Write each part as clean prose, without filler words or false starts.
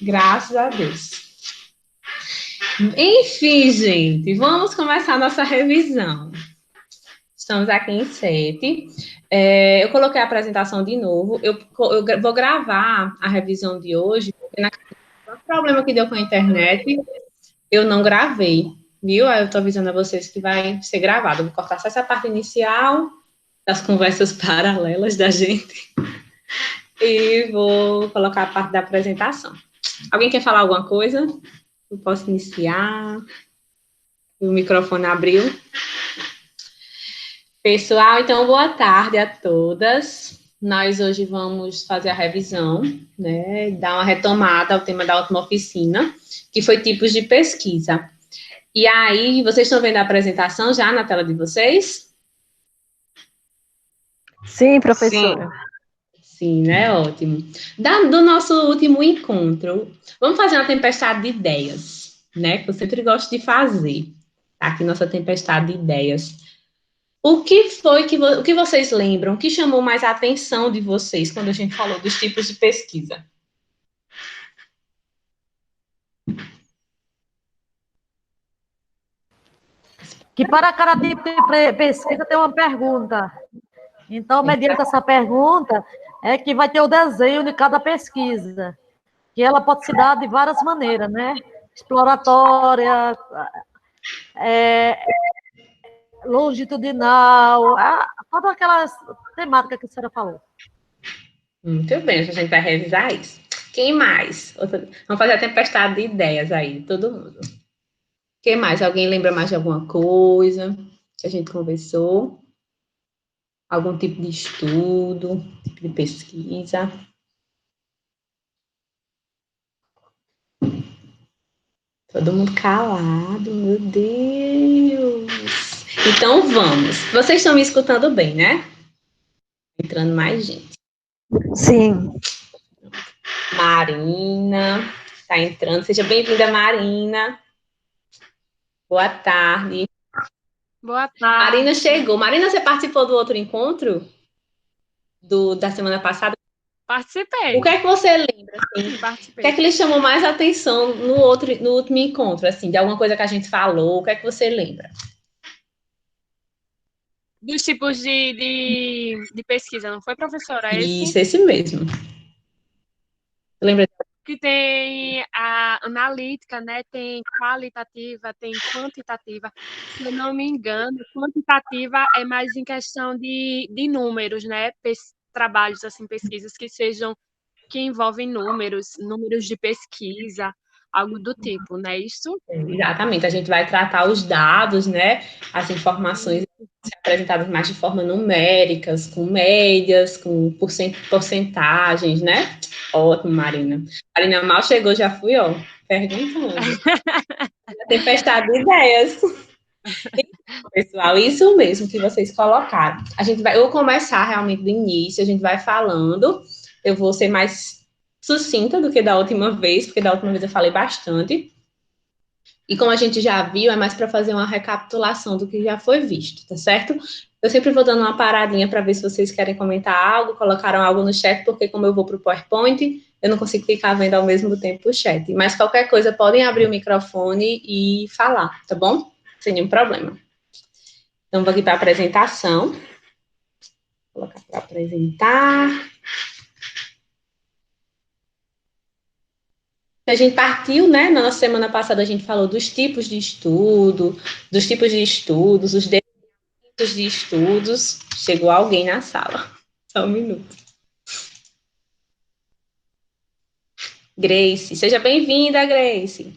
Graças a Deus. Enfim, gente, vamos começar a nossa revisão. Estamos aqui em 7. Eu coloquei a apresentação de novo. Eu vou gravar a revisão de hoje, porque o problema que deu com a internet, eu não gravei, viu? Aí eu estou avisando a vocês que vai ser gravado. Eu vou cortar só essa parte inicial das conversas paralelas da gente e vou colocar a parte da apresentação. Alguém quer falar alguma coisa? Eu posso iniciar. O microfone abriu. Pessoal, então boa tarde a todas. Nós hoje vamos fazer a revisão, né? Dar uma retomada ao tema da última oficina, que foi tipos de pesquisa. E aí, vocês estão vendo a apresentação já na tela de vocês? Sim, professora. Sim, né? Ótimo. Do nosso último encontro, vamos fazer uma tempestade de ideias, né? Que eu sempre gosto de fazer. Tá aqui nossa tempestade de ideias. O que foi o que vocês lembram? O que chamou mais a atenção de vocês quando a gente falou dos tipos de pesquisa? Que para cada tipo de pesquisa tem uma pergunta. Então, mediante essa pergunta, é que vai ter o desenho de cada pesquisa. Que ela pode se dar de várias maneiras, né? Exploratória, longitudinal, todas aquelas temáticas que a senhora falou. Muito bem, a gente vai revisar isso. Quem mais? Vamos fazer a tempestade de ideias aí, todo mundo. Quem mais? Alguém lembra mais de alguma coisa que a gente conversou? Algum tipo de estudo, tipo de pesquisa? Todo mundo calado, meu Deus. Então vamos. Vocês estão me escutando bem, né? Entrando mais gente. Sim. Marina está entrando. Seja bem-vinda, Marina. Boa tarde. Boa tarde. Marina chegou. Marina, você participou do outro encontro da semana passada? Participei. O que é que você lembra? Assim? O que é que lhe chamou mais atenção no último encontro? Assim, de alguma coisa que a gente falou? O que é que você lembra? Dos tipos de pesquisa, não foi, professora? Isso, esse mesmo. Lembra? Que tem a analítica, né? Tem qualitativa, tem quantitativa. Se eu não me engano, quantitativa é mais em questão de números, né? Trabalhos, assim, pesquisas que envolvem números de pesquisa, algo do tipo, não é isso? Exatamente, a gente vai tratar os dados, né? As informações apresentadas mais de forma numéricas, com médias, com porcentagens, né? Ótimo, Marina. Marina mal chegou, já fui, ó, perguntando. Tempestade de ideias. Pessoal, isso mesmo que vocês colocaram. Eu vou começar realmente do início, a gente vai falando. Eu vou ser mais sucinta do que da última vez, porque da última vez eu falei bastante. E como a gente já viu, é mais para fazer uma recapitulação do que já foi visto, tá certo? Eu sempre vou dando uma paradinha para ver se vocês querem comentar algo, colocaram algo no chat, porque como eu vou para o PowerPoint, eu não consigo ficar vendo ao mesmo tempo o chat. Mas qualquer coisa, podem abrir o microfone e falar, tá bom? Sem nenhum problema. Então, vou aqui para a apresentação. Vou colocar para apresentar. A gente partiu, né? Na nossa semana passada, a gente falou dos tipos de estudo, dos tipos de estudos, os definidos de estudos. Chegou alguém na sala. Só um minuto. Grace, seja bem-vinda, Grace.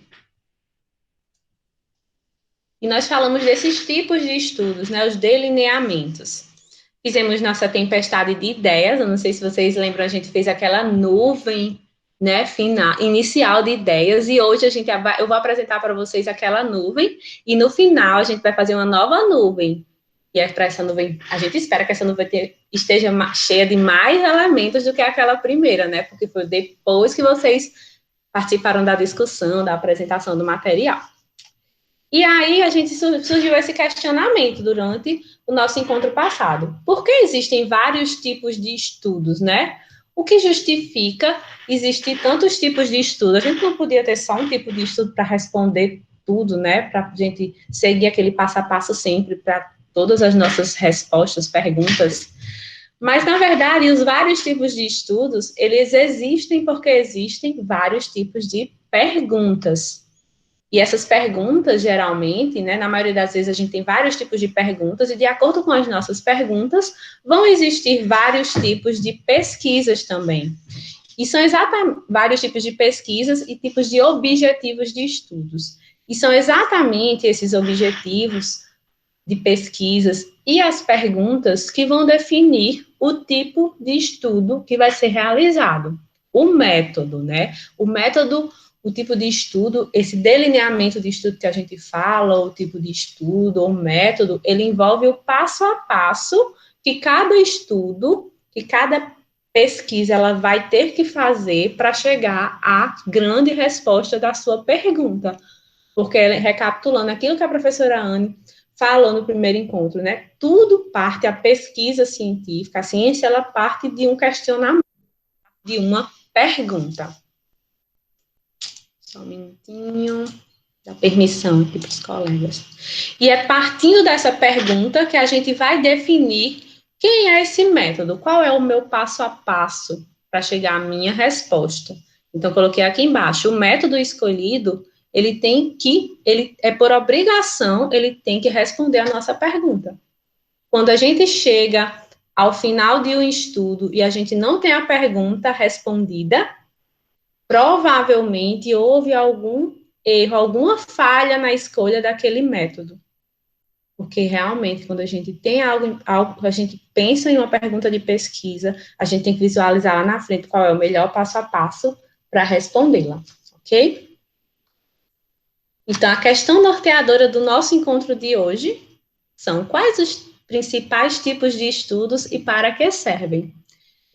E nós falamos desses tipos de estudos, né? Os delineamentos. Fizemos nossa tempestade de ideias. Eu não sei se vocês lembram, a gente fez aquela nuvem, né, inicial de ideias, e hoje eu vou apresentar para vocês aquela nuvem, e no final a gente vai fazer uma nova nuvem. E é para essa nuvem, a gente espera que essa nuvem esteja cheia de mais elementos do que aquela primeira, né? Porque foi depois que vocês participaram da discussão, da apresentação do material. E aí a gente surgiu esse questionamento durante o nosso encontro passado. Por que existem vários tipos de estudos, né? o que justifica existir tantos tipos de estudo. A gente não podia ter só um tipo de estudo para responder tudo, né? Para a gente seguir aquele passo a passo sempre para todas as nossas respostas, perguntas. Mas, na verdade, os vários tipos de estudos, eles existem porque existem vários tipos de perguntas. E essas perguntas, geralmente, né, na maioria das vezes a gente tem vários tipos de perguntas, e de acordo com as nossas perguntas, vão existir vários tipos de pesquisas também. E são exatamente vários tipos de pesquisas e tipos de objetivos de estudos. E são exatamente esses objetivos de pesquisas e as perguntas que vão definir o tipo de estudo que vai ser realizado. O método, né? O método, o tipo de estudo, esse delineamento de estudo que a gente fala, o tipo de estudo, o método, ele envolve o passo a passo que cada estudo, que cada pesquisa, ela vai ter que fazer para chegar à grande resposta da sua pergunta. Porque, recapitulando aquilo que a professora Anne falou no primeiro encontro, né? Tudo parte, a pesquisa científica, a ciência, ela parte de um questionamento, de uma pergunta. Só um minutinho, dá permissão aqui para os colegas. E é partindo dessa pergunta que a gente vai definir quem é esse método, qual é o meu passo a passo para chegar à minha resposta. Então, coloquei aqui embaixo, o método escolhido, ele é por obrigação, ele tem que responder a nossa pergunta. Quando a gente chega ao final de um estudo e a gente não tem a pergunta respondida, provavelmente houve algum erro, alguma falha na escolha daquele método. Porque realmente, quando a gente tem algo, a gente pensa em uma pergunta de pesquisa, a gente tem que visualizar lá na frente qual é o melhor passo a passo para respondê-la, ok? Então, a questão norteadora do nosso encontro de hoje são quais os principais tipos de estudos e para que servem.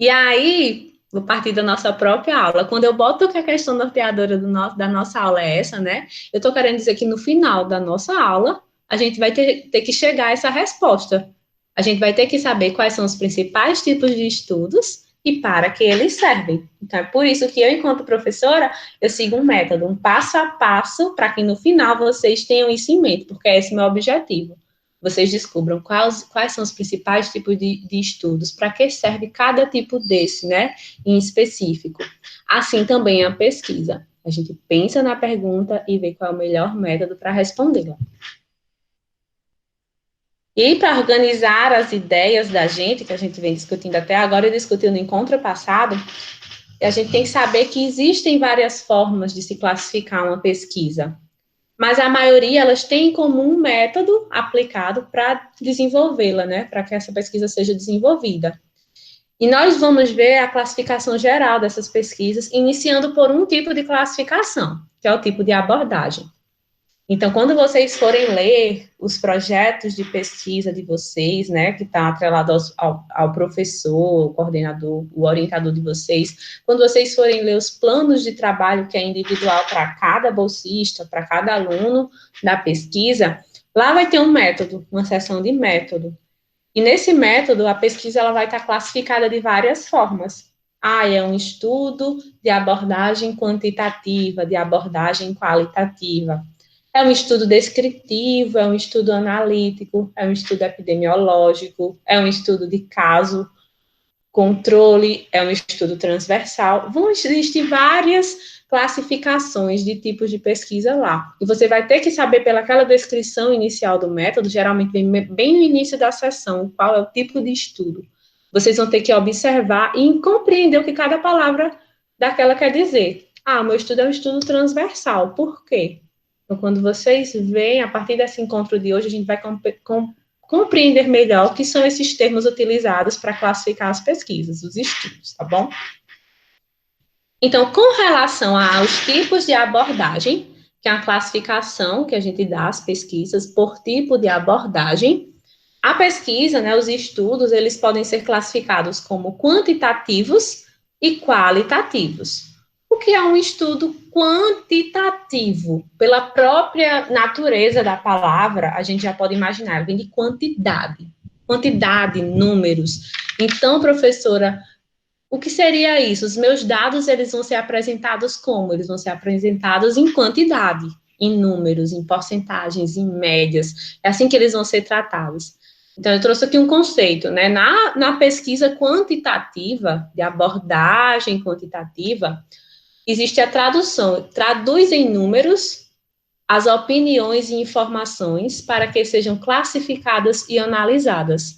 E aí, vou partir da nossa própria aula. Quando eu boto que a questão norteadora da nossa aula é essa, né? Eu estou querendo dizer que no final da nossa aula, a gente vai ter que chegar a essa resposta. A gente vai ter que saber quais são os principais tipos de estudos e para que eles servem. Então, é por isso que eu, enquanto professora, eu sigo um método, um passo a passo, para que no final vocês tenham isso em mente, porque esse é o meu objetivo. Vocês descubram quais são os principais tipos de estudos, para que serve cada tipo desse, né, em específico. Assim também a pesquisa. A gente pensa na pergunta e vê qual é o melhor método para respondê-la. E para organizar as ideias da gente, que a gente vem discutindo até agora e discutiu no encontro passado, a gente tem que saber que existem várias formas de se classificar uma pesquisa, mas a maioria, elas têm em comum um método aplicado para desenvolvê-la, né, para que essa pesquisa seja desenvolvida. E nós vamos ver a classificação geral dessas pesquisas, iniciando por um tipo de classificação, que é o tipo de abordagem. Então, quando vocês forem ler os projetos de pesquisa de vocês, né, que está atrelado ao professor, o coordenador, o orientador de vocês, quando vocês forem ler os planos de trabalho que é individual para cada bolsista, para cada aluno da pesquisa, lá vai ter um método, uma seção de método. E nesse método, a pesquisa ela vai estar classificada de várias formas. É um estudo de abordagem quantitativa, de abordagem qualitativa. É um estudo descritivo, é um estudo analítico, é um estudo epidemiológico, é um estudo de caso, controle, é um estudo transversal. Vão existir várias classificações de tipos de pesquisa lá. E você vai ter que saber, pelaquela descrição inicial do método, geralmente bem no início da sessão, qual é o tipo de estudo. Vocês vão ter que observar e compreender o que cada palavra daquela quer dizer. O meu estudo é um estudo transversal. Por quê? Então, quando vocês veem, a partir desse encontro de hoje, a gente vai compreender melhor o que são esses termos utilizados para classificar as pesquisas, os estudos, tá bom? Então, com relação aos tipos de abordagem, que é a classificação que a gente dá às pesquisas por tipo de abordagem, a pesquisa, né, os estudos, eles podem ser classificados como quantitativos e qualitativos. O que é um estudo quantitativo? Pela própria natureza da palavra, a gente já pode imaginar, vem de quantidade, números. Então, professora, O que seria isso? Os meus dados, eles vão ser apresentados como? Eles vão ser apresentados em quantidade, em números, em porcentagens, em médias. É assim que eles vão ser tratados. Então, eu trouxe aqui um conceito, né? Na pesquisa quantitativa, de abordagem quantitativa, existe a tradução. Traduz em números as opiniões e informações para que sejam classificadas e analisadas.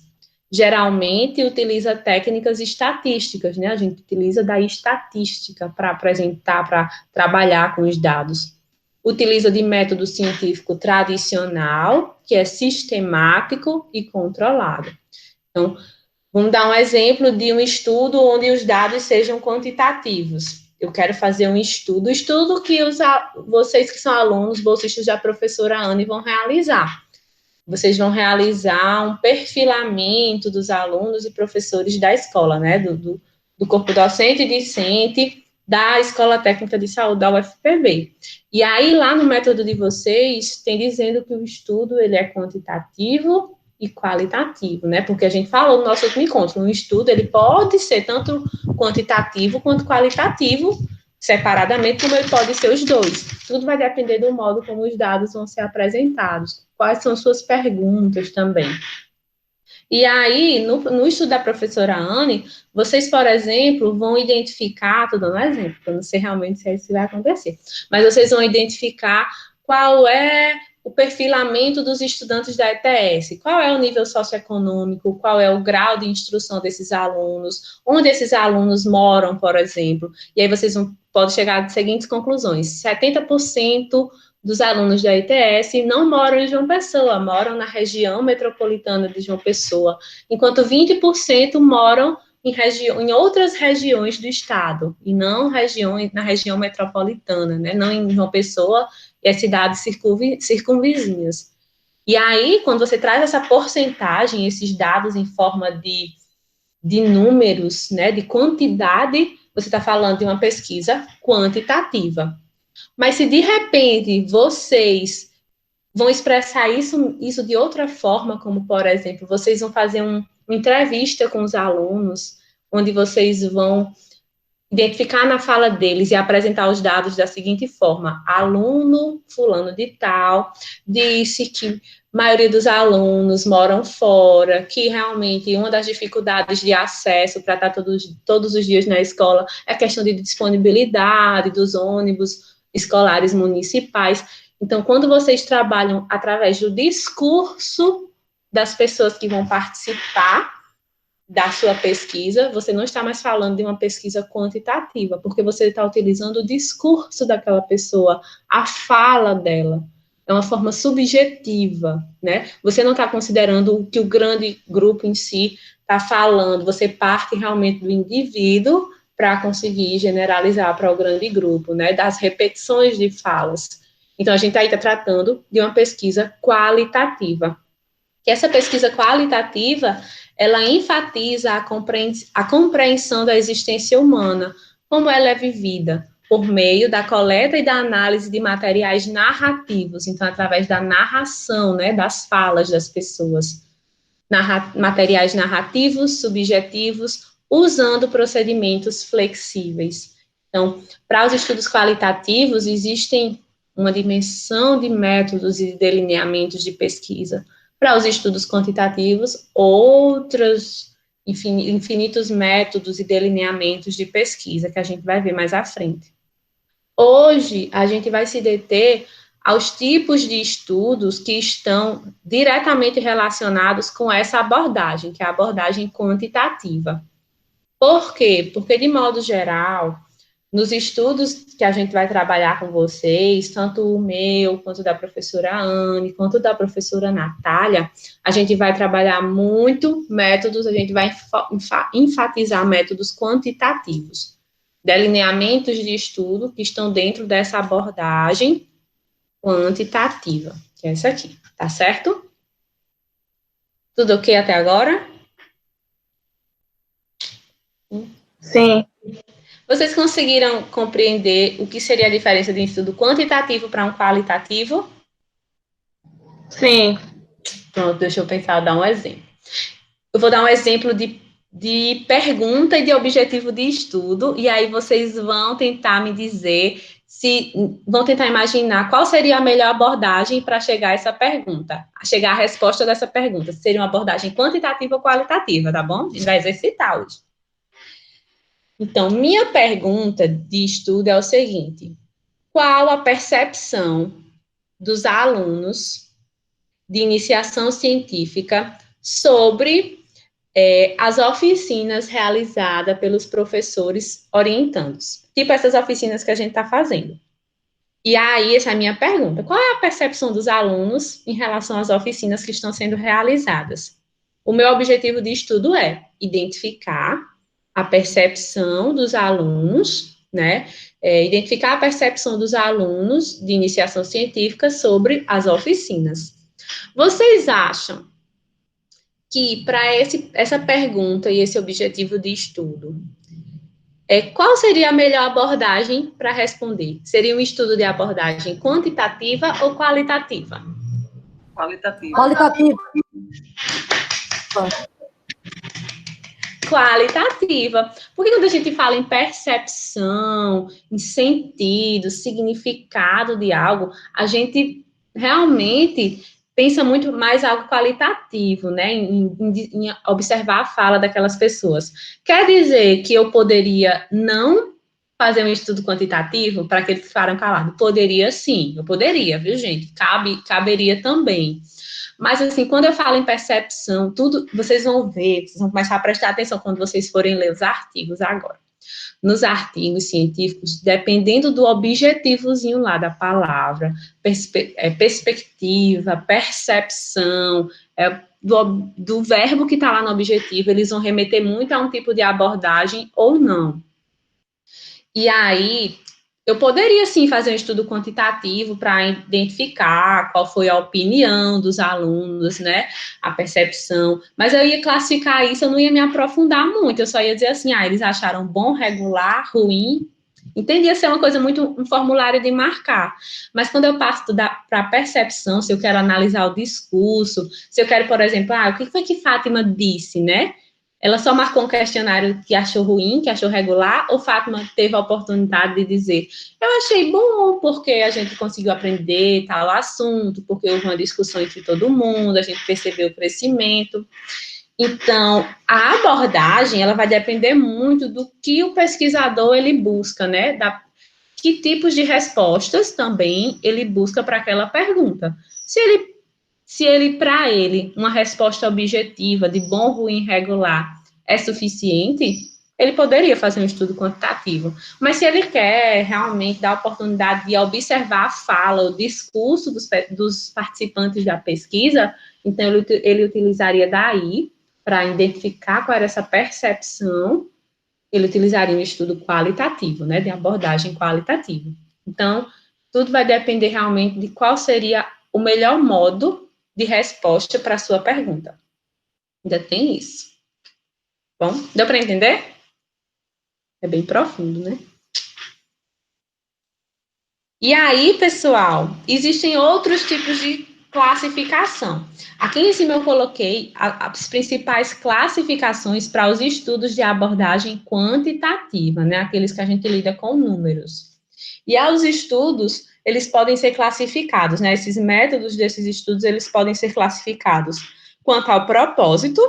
Geralmente utiliza técnicas estatísticas, né? A gente utiliza da estatística para apresentar, para trabalhar com os dados. Utiliza de método científico tradicional, que é sistemático e controlado. Então, vamos dar um exemplo de um estudo onde os dados sejam quantitativos. Eu quero fazer um estudo que vocês que são alunos, bolsistas da professora Anne, vão realizar. Vocês vão realizar um perfilamento dos alunos e professores da escola, né? Do corpo docente e discente da Escola Técnica de Saúde da UFPB. E aí, lá no método de vocês, tem dizendo que o estudo, ele é quantitativo e qualitativo, né? Porque a gente falou no nosso último encontro, um estudo, ele pode ser tanto quantitativo quanto qualitativo, separadamente, como ele pode ser os dois. Tudo vai depender do modo como os dados vão ser apresentados. Quais são suas perguntas também. E aí, no estudo da professora Anne, vocês, por exemplo, vão identificar, estou dando um exemplo, porque eu não sei realmente se isso vai acontecer, mas vocês vão identificar qual é o perfilamento dos estudantes da ETS, qual é o nível socioeconômico, qual é o grau de instrução desses alunos, onde esses alunos moram, por exemplo, e aí vocês podem chegar às seguintes conclusões: 70% dos alunos da ITS não moram em João Pessoa, moram na região metropolitana de João Pessoa, enquanto 20% moram em outras regiões do estado, e não na região metropolitana, né? Não em João Pessoa e as cidades circunvizinhas. E aí, quando você traz essa porcentagem, esses dados em forma de números, né, de quantidade, você está falando de uma pesquisa quantitativa. Mas se de repente vocês vão expressar isso de outra forma, como, por exemplo, vocês vão fazer uma entrevista com os alunos, onde vocês vão identificar na fala deles e apresentar os dados da seguinte forma: aluno fulano de tal disse que a maioria dos alunos moram fora, que realmente uma das dificuldades de acesso para estar todos os dias na escola é a questão de disponibilidade dos ônibus escolares municipais. Então, quando vocês trabalham através do discurso das pessoas que vão participar da sua pesquisa, você não está mais falando de uma pesquisa quantitativa, porque você está utilizando o discurso daquela pessoa, a fala dela. É uma forma subjetiva, né? Você não está considerando o que o grande grupo em si está falando, você parte realmente do indivíduo para conseguir generalizar para o grande grupo, né? Das repetições de falas. Então, a gente aí está tratando de uma pesquisa qualitativa. Que essa pesquisa qualitativa, ela enfatiza a compreensão da existência humana, como ela é vivida, por meio da coleta e da análise de materiais narrativos, então, através da narração, né, das falas das pessoas. Materiais narrativos, subjetivos, usando procedimentos flexíveis. Então, para os estudos qualitativos, existem uma dimensão de métodos e delineamentos de pesquisa. Para os estudos quantitativos, outros infinitos métodos e delineamentos de pesquisa que a gente vai ver mais à frente. Hoje, a gente vai se deter aos tipos de estudos que estão diretamente relacionados com essa abordagem, que é a abordagem quantitativa. Por quê? Porque, de modo geral, nos estudos que a gente vai trabalhar com vocês, tanto o meu, quanto da professora Anne, quanto da professora Natália, a gente vai trabalhar muito métodos, a gente vai enfatizar métodos quantitativos, delineamentos de estudo que estão dentro dessa abordagem quantitativa, que é essa aqui, tá certo? Tudo ok até agora? Sim. Vocês conseguiram compreender o que seria a diferença de um estudo quantitativo para um qualitativo? Sim. Pronto, deixa eu pensar, dar um exemplo. Eu vou dar um exemplo de de pergunta e de objetivo de estudo, e aí vocês vão tentar me dizer vão tentar imaginar qual seria a melhor abordagem para chegar a essa pergunta, chegar à resposta dessa pergunta. Seria uma abordagem quantitativa ou qualitativa, tá bom? A gente vai exercitar hoje. Então, minha pergunta de estudo é o seguinte: qual a percepção dos alunos de iniciação científica sobre as oficinas realizadas pelos professores orientandos? Tipo essas oficinas que a gente está fazendo. E aí, essa é a minha pergunta. Qual é a percepção dos alunos em relação às oficinas que estão sendo realizadas? O meu objetivo de estudo é identificar a percepção dos alunos, né? Identificar a percepção dos alunos de iniciação científica sobre as oficinas. Vocês acham que para essa pergunta e esse objetivo de estudo, qual seria a melhor abordagem para responder? Seria um estudo de abordagem quantitativa ou qualitativa? Qualitativa. Qualitativa. Porque quando a gente fala em percepção, em sentido, significado de algo, a gente realmente pensa muito mais algo qualitativo, né? Em observar a fala daquelas pessoas. Quer dizer que eu poderia não fazer um estudo quantitativo para aqueles que ficaram calados? Poderia sim, eu poderia, viu, gente? Caberia também. Mas, assim, quando eu falo em percepção, tudo, vocês vão ver, vocês vão começar a prestar atenção quando vocês forem ler os artigos agora. Nos artigos científicos, dependendo do objetivozinho lá da palavra, perspectiva, percepção, do verbo que está lá no objetivo, eles vão remeter muito a um tipo de abordagem ou não. E aí, eu poderia, sim, fazer um estudo quantitativo para identificar qual foi a opinião dos alunos, né, a percepção, mas eu ia classificar isso, eu não ia me aprofundar muito, eu só ia dizer assim, eles acharam bom, regular, ruim, entendia ser uma coisa muito, um formulário de marcar, mas quando eu passo para a percepção, se eu quero analisar o discurso, se eu quero, por exemplo, o que foi que Fátima disse, né, ela só marcou um questionário que achou ruim, que achou regular, ou Fátima teve a oportunidade de dizer, eu achei bom porque a gente conseguiu aprender tal assunto, porque houve uma discussão entre todo mundo, a gente percebeu o crescimento. Então, a abordagem, ela vai depender muito do que o pesquisador, ele busca, né? Que tipos de respostas também ele busca para aquela pergunta. Se ele, para ele, uma resposta objetiva de bom, ruim, regular é suficiente, ele poderia fazer um estudo quantitativo. Mas se ele quer realmente dar a oportunidade de observar a fala, o discurso dos participantes da pesquisa, então ele utilizaria daí para identificar qual era essa percepção, ele utilizaria um estudo qualitativo, né, de abordagem qualitativa. Então, tudo vai depender realmente de qual seria o melhor modo de resposta para a sua pergunta. Ainda tem isso. Bom, deu para entender? É bem profundo, né? E aí, pessoal, existem outros tipos de classificação. Aqui em cima eu coloquei as principais classificações para os estudos de abordagem quantitativa, né? Aqueles que a gente lida com números. E aos estudos, eles podem ser classificados, né? Esses métodos desses estudos, eles podem ser classificados quanto ao propósito,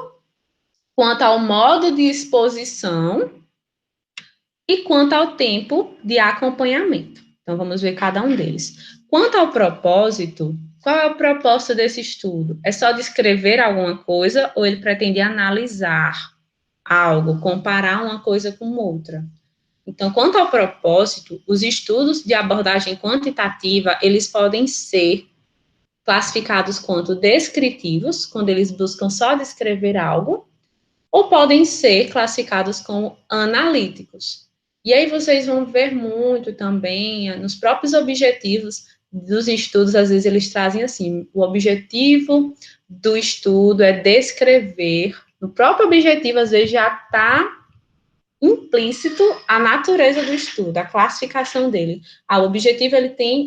quanto ao modo de exposição e quanto ao tempo de acompanhamento. Então, vamos ver cada um deles. Quanto ao propósito, qual é o propósito desse estudo? É só descrever alguma coisa ou ele pretende analisar algo, comparar uma coisa com outra? Então, quanto ao propósito, os estudos de abordagem quantitativa, eles podem ser classificados quanto descritivos, quando eles buscam só descrever algo, ou podem ser classificados como analíticos. E aí vocês vão ver muito também, nos próprios objetivos dos estudos, às vezes eles trazem assim, o objetivo do estudo é descrever, no próprio objetivo, às vezes já está implícito a natureza do estudo, a classificação dele.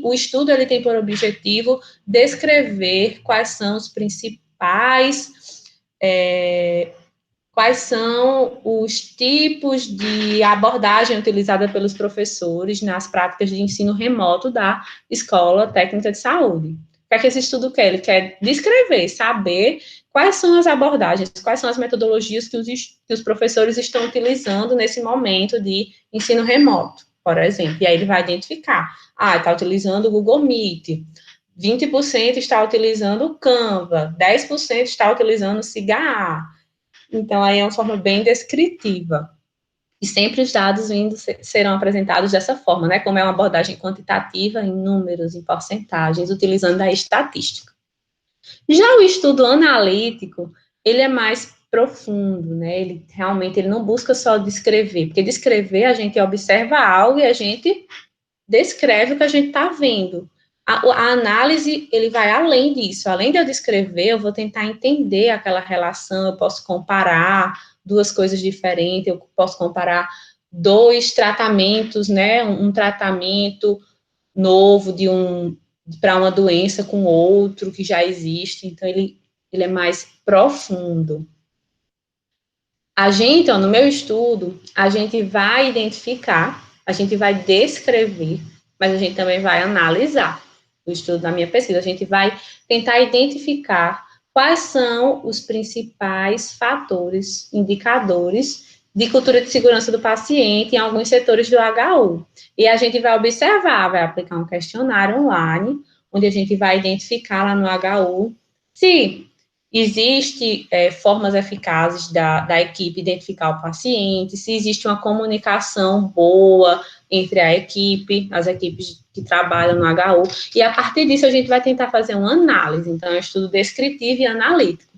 O estudo ele tem por objetivo descrever quais são os principais quais são os tipos de abordagem utilizada pelos professores nas práticas de ensino remoto da Escola Técnica de Saúde. O que é que esse estudo quer? Ele quer descrever, saber quais são as abordagens, quais são as metodologias que os professores estão utilizando nesse momento de ensino remoto, por exemplo. E aí ele vai identificar, está utilizando o Google Meet, 20% está utilizando o Canva, 10% está utilizando o SIGA. Então, aí é uma forma bem descritiva. E sempre os dados serão apresentados dessa forma, né? Como é uma abordagem quantitativa, em números, em porcentagens, utilizando a estatística. Já o estudo analítico, ele é mais profundo, né? Ele realmente não busca só descrever, porque descrever a gente observa algo e a gente descreve o que a gente está vendo. A análise, ele vai além disso. Além de eu descrever, eu vou tentar entender aquela relação, eu posso comparar duas coisas diferentes, eu posso comparar dois tratamentos, né? Um tratamento novo para uma doença com outro que já existe. Então, ele é mais profundo. A gente, no meu estudo, a gente vai identificar, a gente vai descrever, mas a gente também vai analisar. O estudo da minha pesquisa, a gente vai tentar identificar quais são os principais fatores, indicadores de cultura de segurança do paciente em alguns setores do HU. E a gente vai observar, vai aplicar um questionário online, onde a gente vai identificar lá no HU se existe formas eficazes da equipe identificar o paciente, se existe uma comunicação boa entre a equipe, as equipes que trabalham no HU, e a partir disso a gente vai tentar fazer uma análise. Então, é um estudo descritivo e analítico.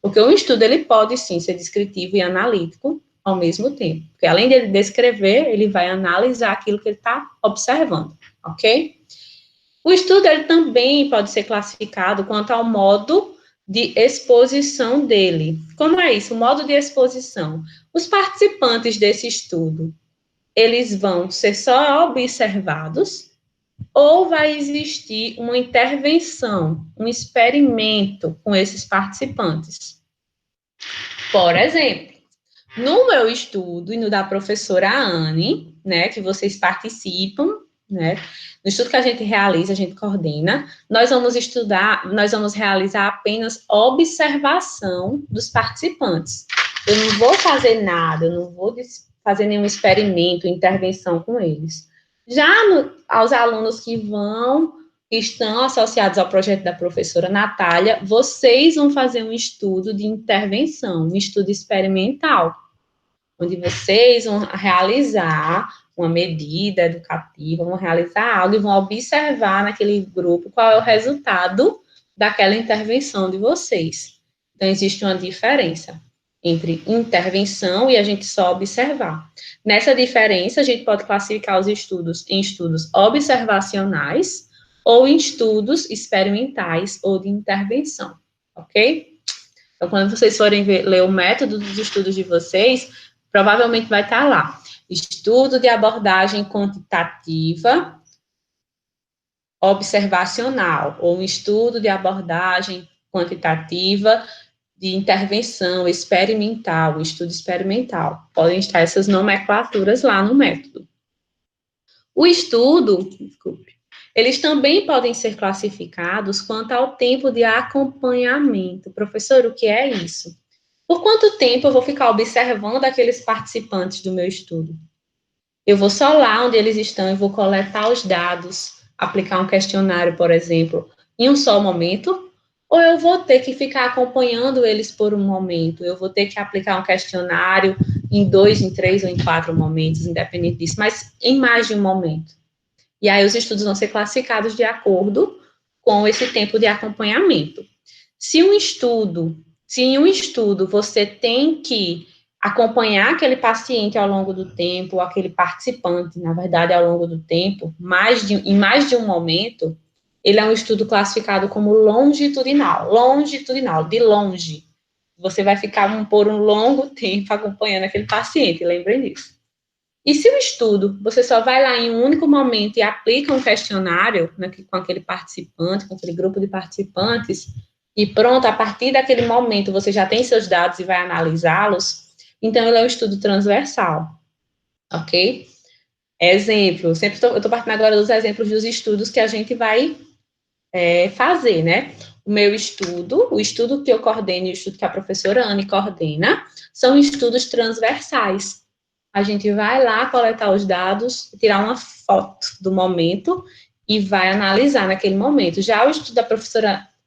Porque um estudo, ele pode, sim, ser descritivo e analítico ao mesmo tempo. Porque, além de ele descrever, ele vai analisar aquilo que ele está observando, ok? O estudo, ele também pode ser classificado quanto ao modo de exposição dele. Como é isso? O modo de exposição. Os participantes desse estudo, eles vão ser só observados ou vai existir uma intervenção, um experimento com esses participantes? Por exemplo, no meu estudo e no da professora Anne, né, que vocês participam, né, no estudo que a gente realiza, a gente coordena, nós vamos realizar apenas observação dos participantes. Eu não vou fazer nada, eu não vou fazer nenhum experimento, intervenção com eles. Já aos alunos que estão associados ao projeto da professora Natália, vocês vão fazer um estudo de intervenção, um estudo experimental, onde vocês vão realizar uma medida educativa, vão realizar algo e vão observar naquele grupo qual é o resultado daquela intervenção de vocês. Então, existe uma diferença entre intervenção e a gente só observar. Nessa diferença, a gente pode classificar os estudos em estudos observacionais ou em estudos experimentais ou de intervenção, ok? Então, quando vocês forem ler o método dos estudos de vocês, provavelmente vai estar lá. Estudo de abordagem quantitativa observacional, ou um estudo de abordagem quantitativa de intervenção experimental, um estudo experimental. Podem estar essas nomenclaturas lá no método. O estudo, eles também podem ser classificados quanto ao tempo de acompanhamento. Professor, o que é isso? Por quanto tempo eu vou ficar observando aqueles participantes do meu estudo? Eu vou só lá onde eles estão e vou coletar os dados, aplicar um questionário, por exemplo, em um só momento, ou eu vou ter que ficar acompanhando eles por um momento, eu vou ter que aplicar um questionário em 2, em 3 ou em 4 momentos, independente disso, mas em mais de um momento. E aí os estudos vão ser classificados de acordo com esse tempo de acompanhamento. Se em um estudo você tem que acompanhar aquele paciente ao longo do tempo, ou aquele participante, na verdade, ao longo do tempo, em mais de um momento, ele é um estudo classificado como longitudinal, de longe. Você vai ficar por um longo tempo acompanhando aquele paciente, lembrem disso. E se o estudo, você só vai lá em um único momento e aplica um questionário, né, com aquele participante, com aquele grupo de participantes, e pronto, a partir daquele momento você já tem seus dados e vai analisá-los, então ele é um estudo transversal, ok? Exemplo, eu estou partindo agora dos exemplos dos estudos que a gente vai fazer, né? O meu estudo, o estudo que eu coordeno e o estudo que a professora Anne coordena, são estudos transversais. A gente vai lá coletar os dados, tirar uma foto do momento e vai analisar naquele momento. Já o estudo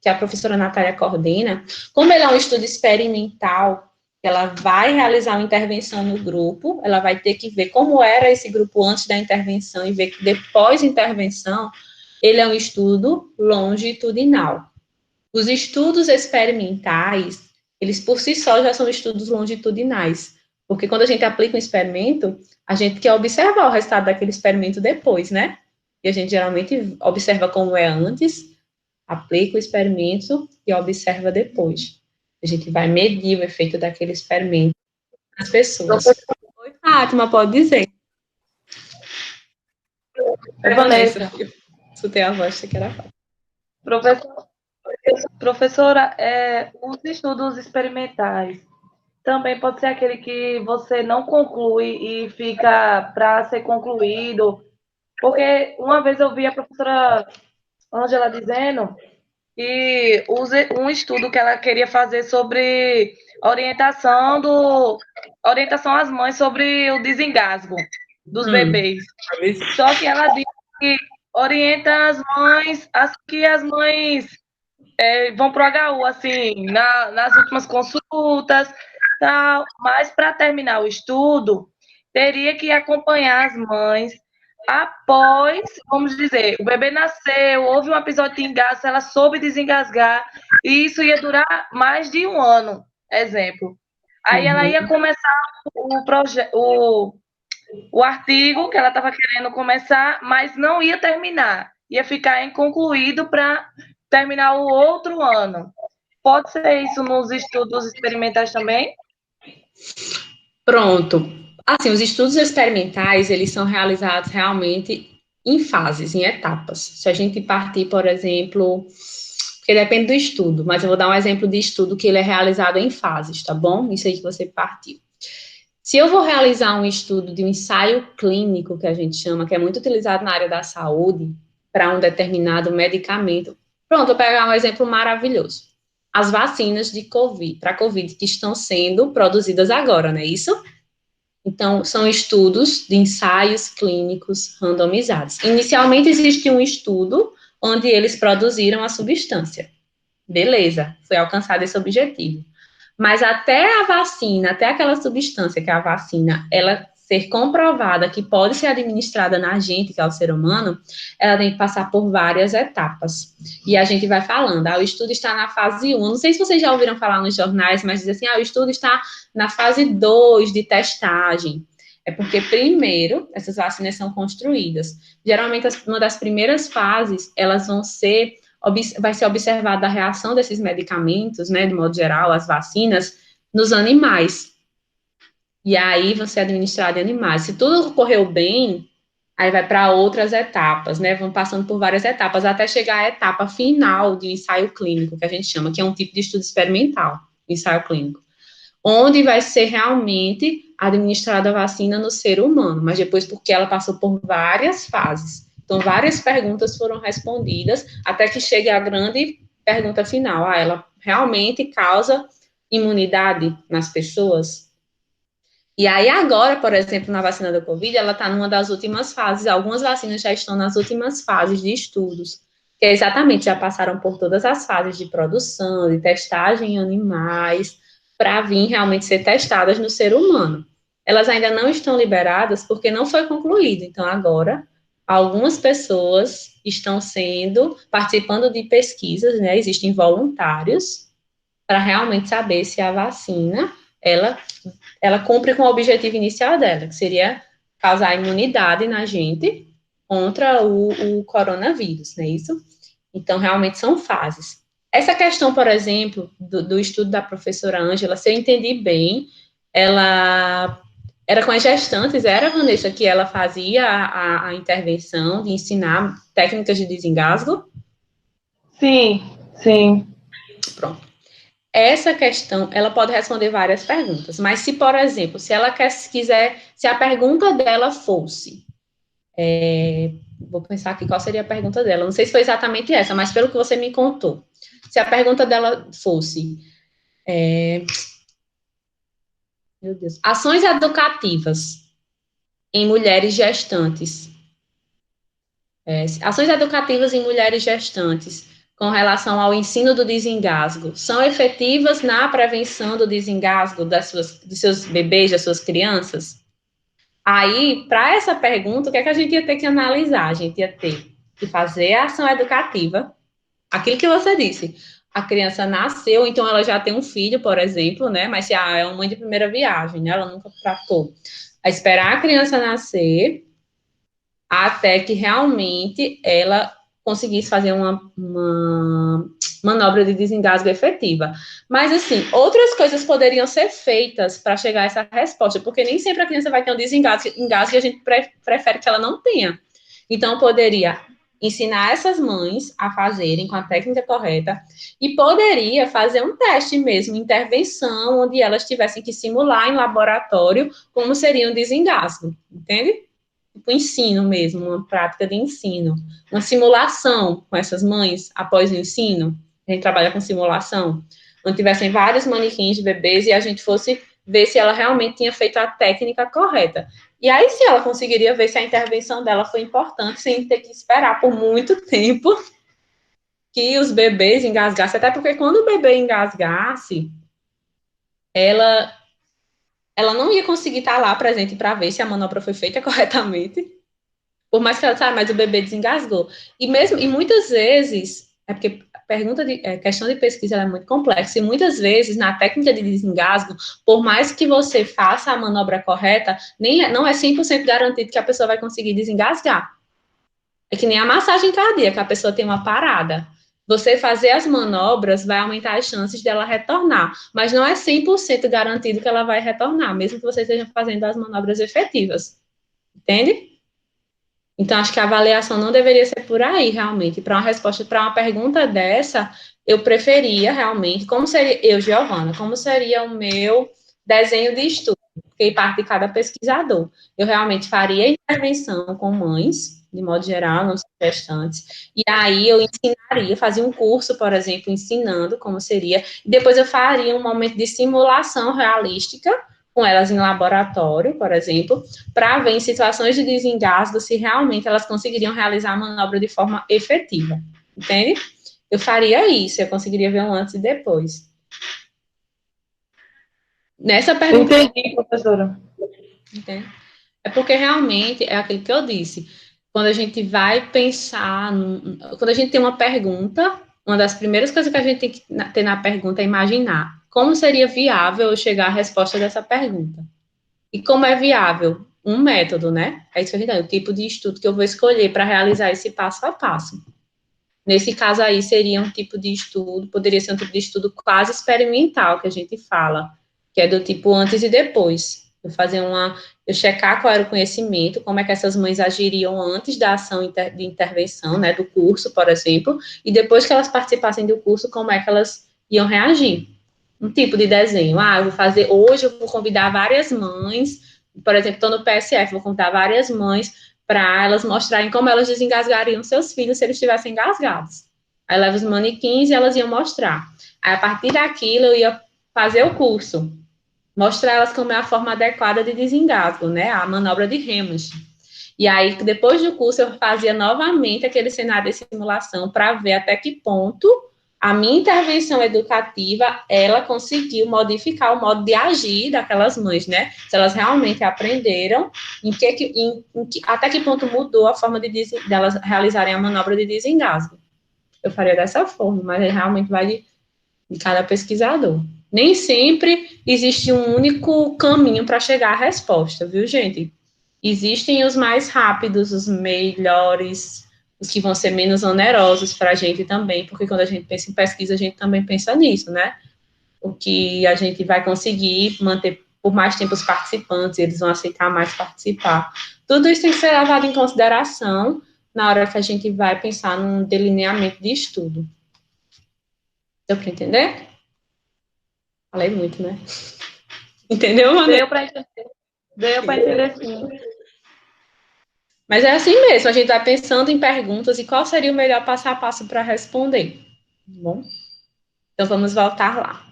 que a professora Natália coordena, como ele é um estudo experimental, ela vai realizar uma intervenção no grupo, ela vai ter que ver como era esse grupo antes da intervenção e ver que depois da intervenção, ele é um estudo longitudinal. Os estudos experimentais, eles por si só já são estudos longitudinais, porque quando a gente aplica um experimento, a gente quer observar o resultado daquele experimento depois, né? E a gente geralmente observa como é antes, aplica o experimento e observa depois. A gente vai medir o efeito daquele experimento nas pessoas. Oi, Fátima, pode dizer. Vanessa. Escutei a voz, você que era Fátima. Professora, os estudos experimentais também pode ser aquele que você não conclui e fica para ser concluído, porque uma vez eu vi a professora Ângela dizendo que um estudo que ela queria fazer sobre orientação às mães sobre o desengasgo dos bebês. Só que ela disse que orienta as mães, que as mães vão para o HU, assim, nas últimas consultas, tal. Mas para terminar o estudo, teria que acompanhar as mães após, vamos dizer, o bebê nasceu, houve um episódio de engasgo, ela soube desengasgar, e isso ia durar mais de um ano, exemplo. Aí ela ia começar o artigo que ela estava querendo começar, mas não ia terminar, ia ficar inconcluído para terminar o outro ano. Pode ser isso nos estudos experimentais também? Pronto. Assim, os estudos experimentais, eles são realizados realmente em fases, em etapas. Se a gente partir, por exemplo, porque depende do estudo, mas eu vou dar um exemplo de estudo que ele é realizado em fases, tá bom? Isso aí que você partiu. Se eu vou realizar um estudo de um ensaio clínico, que a gente chama, que é muito utilizado na área da saúde, para um determinado medicamento, pronto, vou pegar um exemplo maravilhoso. As vacinas de COVID, para COVID, que estão sendo produzidas agora, não é isso? Então, são estudos de ensaios clínicos randomizados. Inicialmente, existe um estudo onde eles produziram a substância. Beleza, foi alcançado esse objetivo. Mas até a vacina, até aquela substância que é a vacina, ela ser comprovada que pode ser administrada na gente, que é o ser humano, ela tem que passar por várias etapas. E a gente vai falando, o estudo está na fase 1. Não sei se vocês já ouviram falar nos jornais, mas diz assim, o estudo está na fase 2 de testagem. É porque, primeiro, essas vacinas são construídas. Geralmente, uma das primeiras fases, elas vai ser observada a reação desses medicamentos, né, de modo geral, as vacinas, nos animais. E aí vão ser administrados em animais. Se tudo correu bem, aí vai para outras etapas, né? Vão passando por várias etapas, até chegar à etapa final de ensaio clínico, que a gente chama, que é um tipo de estudo experimental, ensaio clínico, onde vai ser realmente administrada a vacina no ser humano, mas depois porque ela passou por várias fases. Então, várias perguntas foram respondidas, até que chegue a grande pergunta final. Ela realmente causa imunidade nas pessoas? E aí, agora, por exemplo, na vacina da Covid, ela está numa das últimas fases, algumas vacinas já estão nas últimas fases de estudos, que é exatamente, já passaram por todas as fases de produção, de testagem em animais, para vir realmente ser testadas no ser humano. Elas ainda não estão liberadas porque não foi concluído. Então, agora, algumas pessoas estão participando de pesquisas, né? Existem voluntários para realmente saber se a vacina, ela cumpre com o objetivo inicial dela, que seria causar imunidade na gente contra o coronavírus, não é isso? Então, realmente são fases. Essa questão, por exemplo, do estudo da professora Ângela, se eu entendi bem, ela era com as gestantes, era, Vanessa, que ela fazia a intervenção de ensinar técnicas de desengasgo? Sim, sim. Pronto. Essa questão, ela pode responder várias perguntas, mas se, por exemplo, se ela quiser, se a pergunta dela fosse, vou pensar aqui qual seria a pergunta dela, não sei se foi exatamente essa, mas pelo que você me contou, se a pergunta dela fosse, meu Deus, ações educativas em mulheres gestantes, ações educativas em mulheres gestantes com relação ao ensino do desengasgo são efetivas na prevenção do desengasgo dos seus bebês, das suas crianças? Aí, para essa pergunta, o que é que a gente ia ter que analisar? A gente ia ter que fazer a ação educativa, aquilo que você disse. A criança nasceu, então ela já tem um filho, por exemplo, né? Mas se é uma mãe de primeira viagem, né? Ela nunca tratou. A esperar a criança nascer até que realmente ela conseguisse fazer uma manobra de desengasgo efetiva. Mas, assim, outras coisas poderiam ser feitas para chegar a essa resposta, porque nem sempre a criança vai ter um desengasgo e a gente prefere que ela não tenha. Então, poderia ensinar essas mães a fazerem com a técnica correta e poderia fazer um teste mesmo, intervenção, onde elas tivessem que simular em laboratório como seria um desengasgo, entende? Tipo ensino mesmo, uma prática de ensino, uma simulação com essas mães após o ensino. A gente trabalha com simulação, onde tivessem vários manequins de bebês e a gente fosse ver se ela realmente tinha feito a técnica correta. E aí, se ela conseguiria ver se a intervenção dela foi importante, sem ter que esperar por muito tempo que os bebês engasgassem, até porque quando o bebê engasgasse, ela não ia conseguir estar lá presente para ver se a manobra foi feita corretamente. Por mais que ela saiba, mas o bebê desengasgou. E muitas vezes, é porque a questão de pesquisa é muito complexa, e muitas vezes, na técnica de desengasgo, por mais que você faça a manobra correta, não é 100% garantido que a pessoa vai conseguir desengasgar. É que nem a massagem cardíaca, a pessoa tem uma parada. Você fazer as manobras vai aumentar as chances dela retornar, mas não é 100% garantido que ela vai retornar, mesmo que você esteja fazendo as manobras efetivas. Entende? Então, acho que a avaliação não deveria ser por aí, realmente. Para uma resposta, para uma pergunta dessa, eu preferia realmente, Giovana, como seria o meu desenho de estudo? Porque parte de cada pesquisador. Eu realmente faria intervenção com mães, de modo geral, não só gestantes, e aí eu ensinaria, fazia um curso, por exemplo, ensinando como seria, e depois eu faria um momento de simulação realística, com elas em laboratório, por exemplo, para ver em situações de desengasgo se realmente elas conseguiriam realizar a manobra de forma efetiva, entende? Eu faria isso, eu conseguiria ver um antes e depois. Nessa pergunta... Entendi, professora. Entende? É porque realmente é aquilo que eu disse, quando a gente vai pensar, quando a gente tem uma pergunta, uma das primeiras coisas que a gente tem que ter na pergunta é imaginar como seria viável eu chegar à resposta dessa pergunta. E como é viável? Um método, né? É isso que a gente tem, o tipo de estudo que eu vou escolher para realizar esse passo a passo. Nesse caso aí, seria um tipo de estudo, poderia ser um tipo de estudo quase experimental, que a gente fala, que é do tipo antes e depois. Eu checar qual era o conhecimento, como é que essas mães agiriam antes da ação de intervenção, né, do curso, por exemplo, e depois que elas participassem do curso, como é que elas iam reagir. Um tipo de desenho. Hoje eu vou convidar várias mães, por exemplo, estou no PSF, vou convidar várias mães para elas mostrarem como elas desengasgariam seus filhos se eles estivessem engasgados. Aí leva os manequins e elas iam mostrar. Aí, a partir daquilo, eu ia fazer o curso, mostrar elas como é a forma adequada de desengasgo, né? A manobra de Hammond. E aí, depois do curso, eu fazia novamente aquele cenário de simulação para ver até que ponto a minha intervenção educativa, ela conseguiu modificar o modo de agir daquelas mães, né? Se elas realmente aprenderam, até que ponto mudou a forma de elas realizarem a manobra de desengasgo. Eu faria dessa forma, mas realmente vai de cada pesquisador. Nem sempre existe um único caminho para chegar à resposta, viu, gente? Existem os mais rápidos, os melhores, os que vão ser menos onerosos para a gente também, porque quando a gente pensa em pesquisa, a gente também pensa nisso, né? O que a gente vai conseguir manter por mais tempo os participantes, eles vão aceitar mais participar. Tudo isso tem que ser levado em consideração na hora que a gente vai pensar num delineamento de estudo. Deu para entender? Falei muito, né? Entendeu, Vanessa? Deu para entender sim. Mas é assim mesmo, a gente vai pensando em perguntas e qual seria o melhor passo a passo para responder. Tá bom? Então, vamos voltar lá.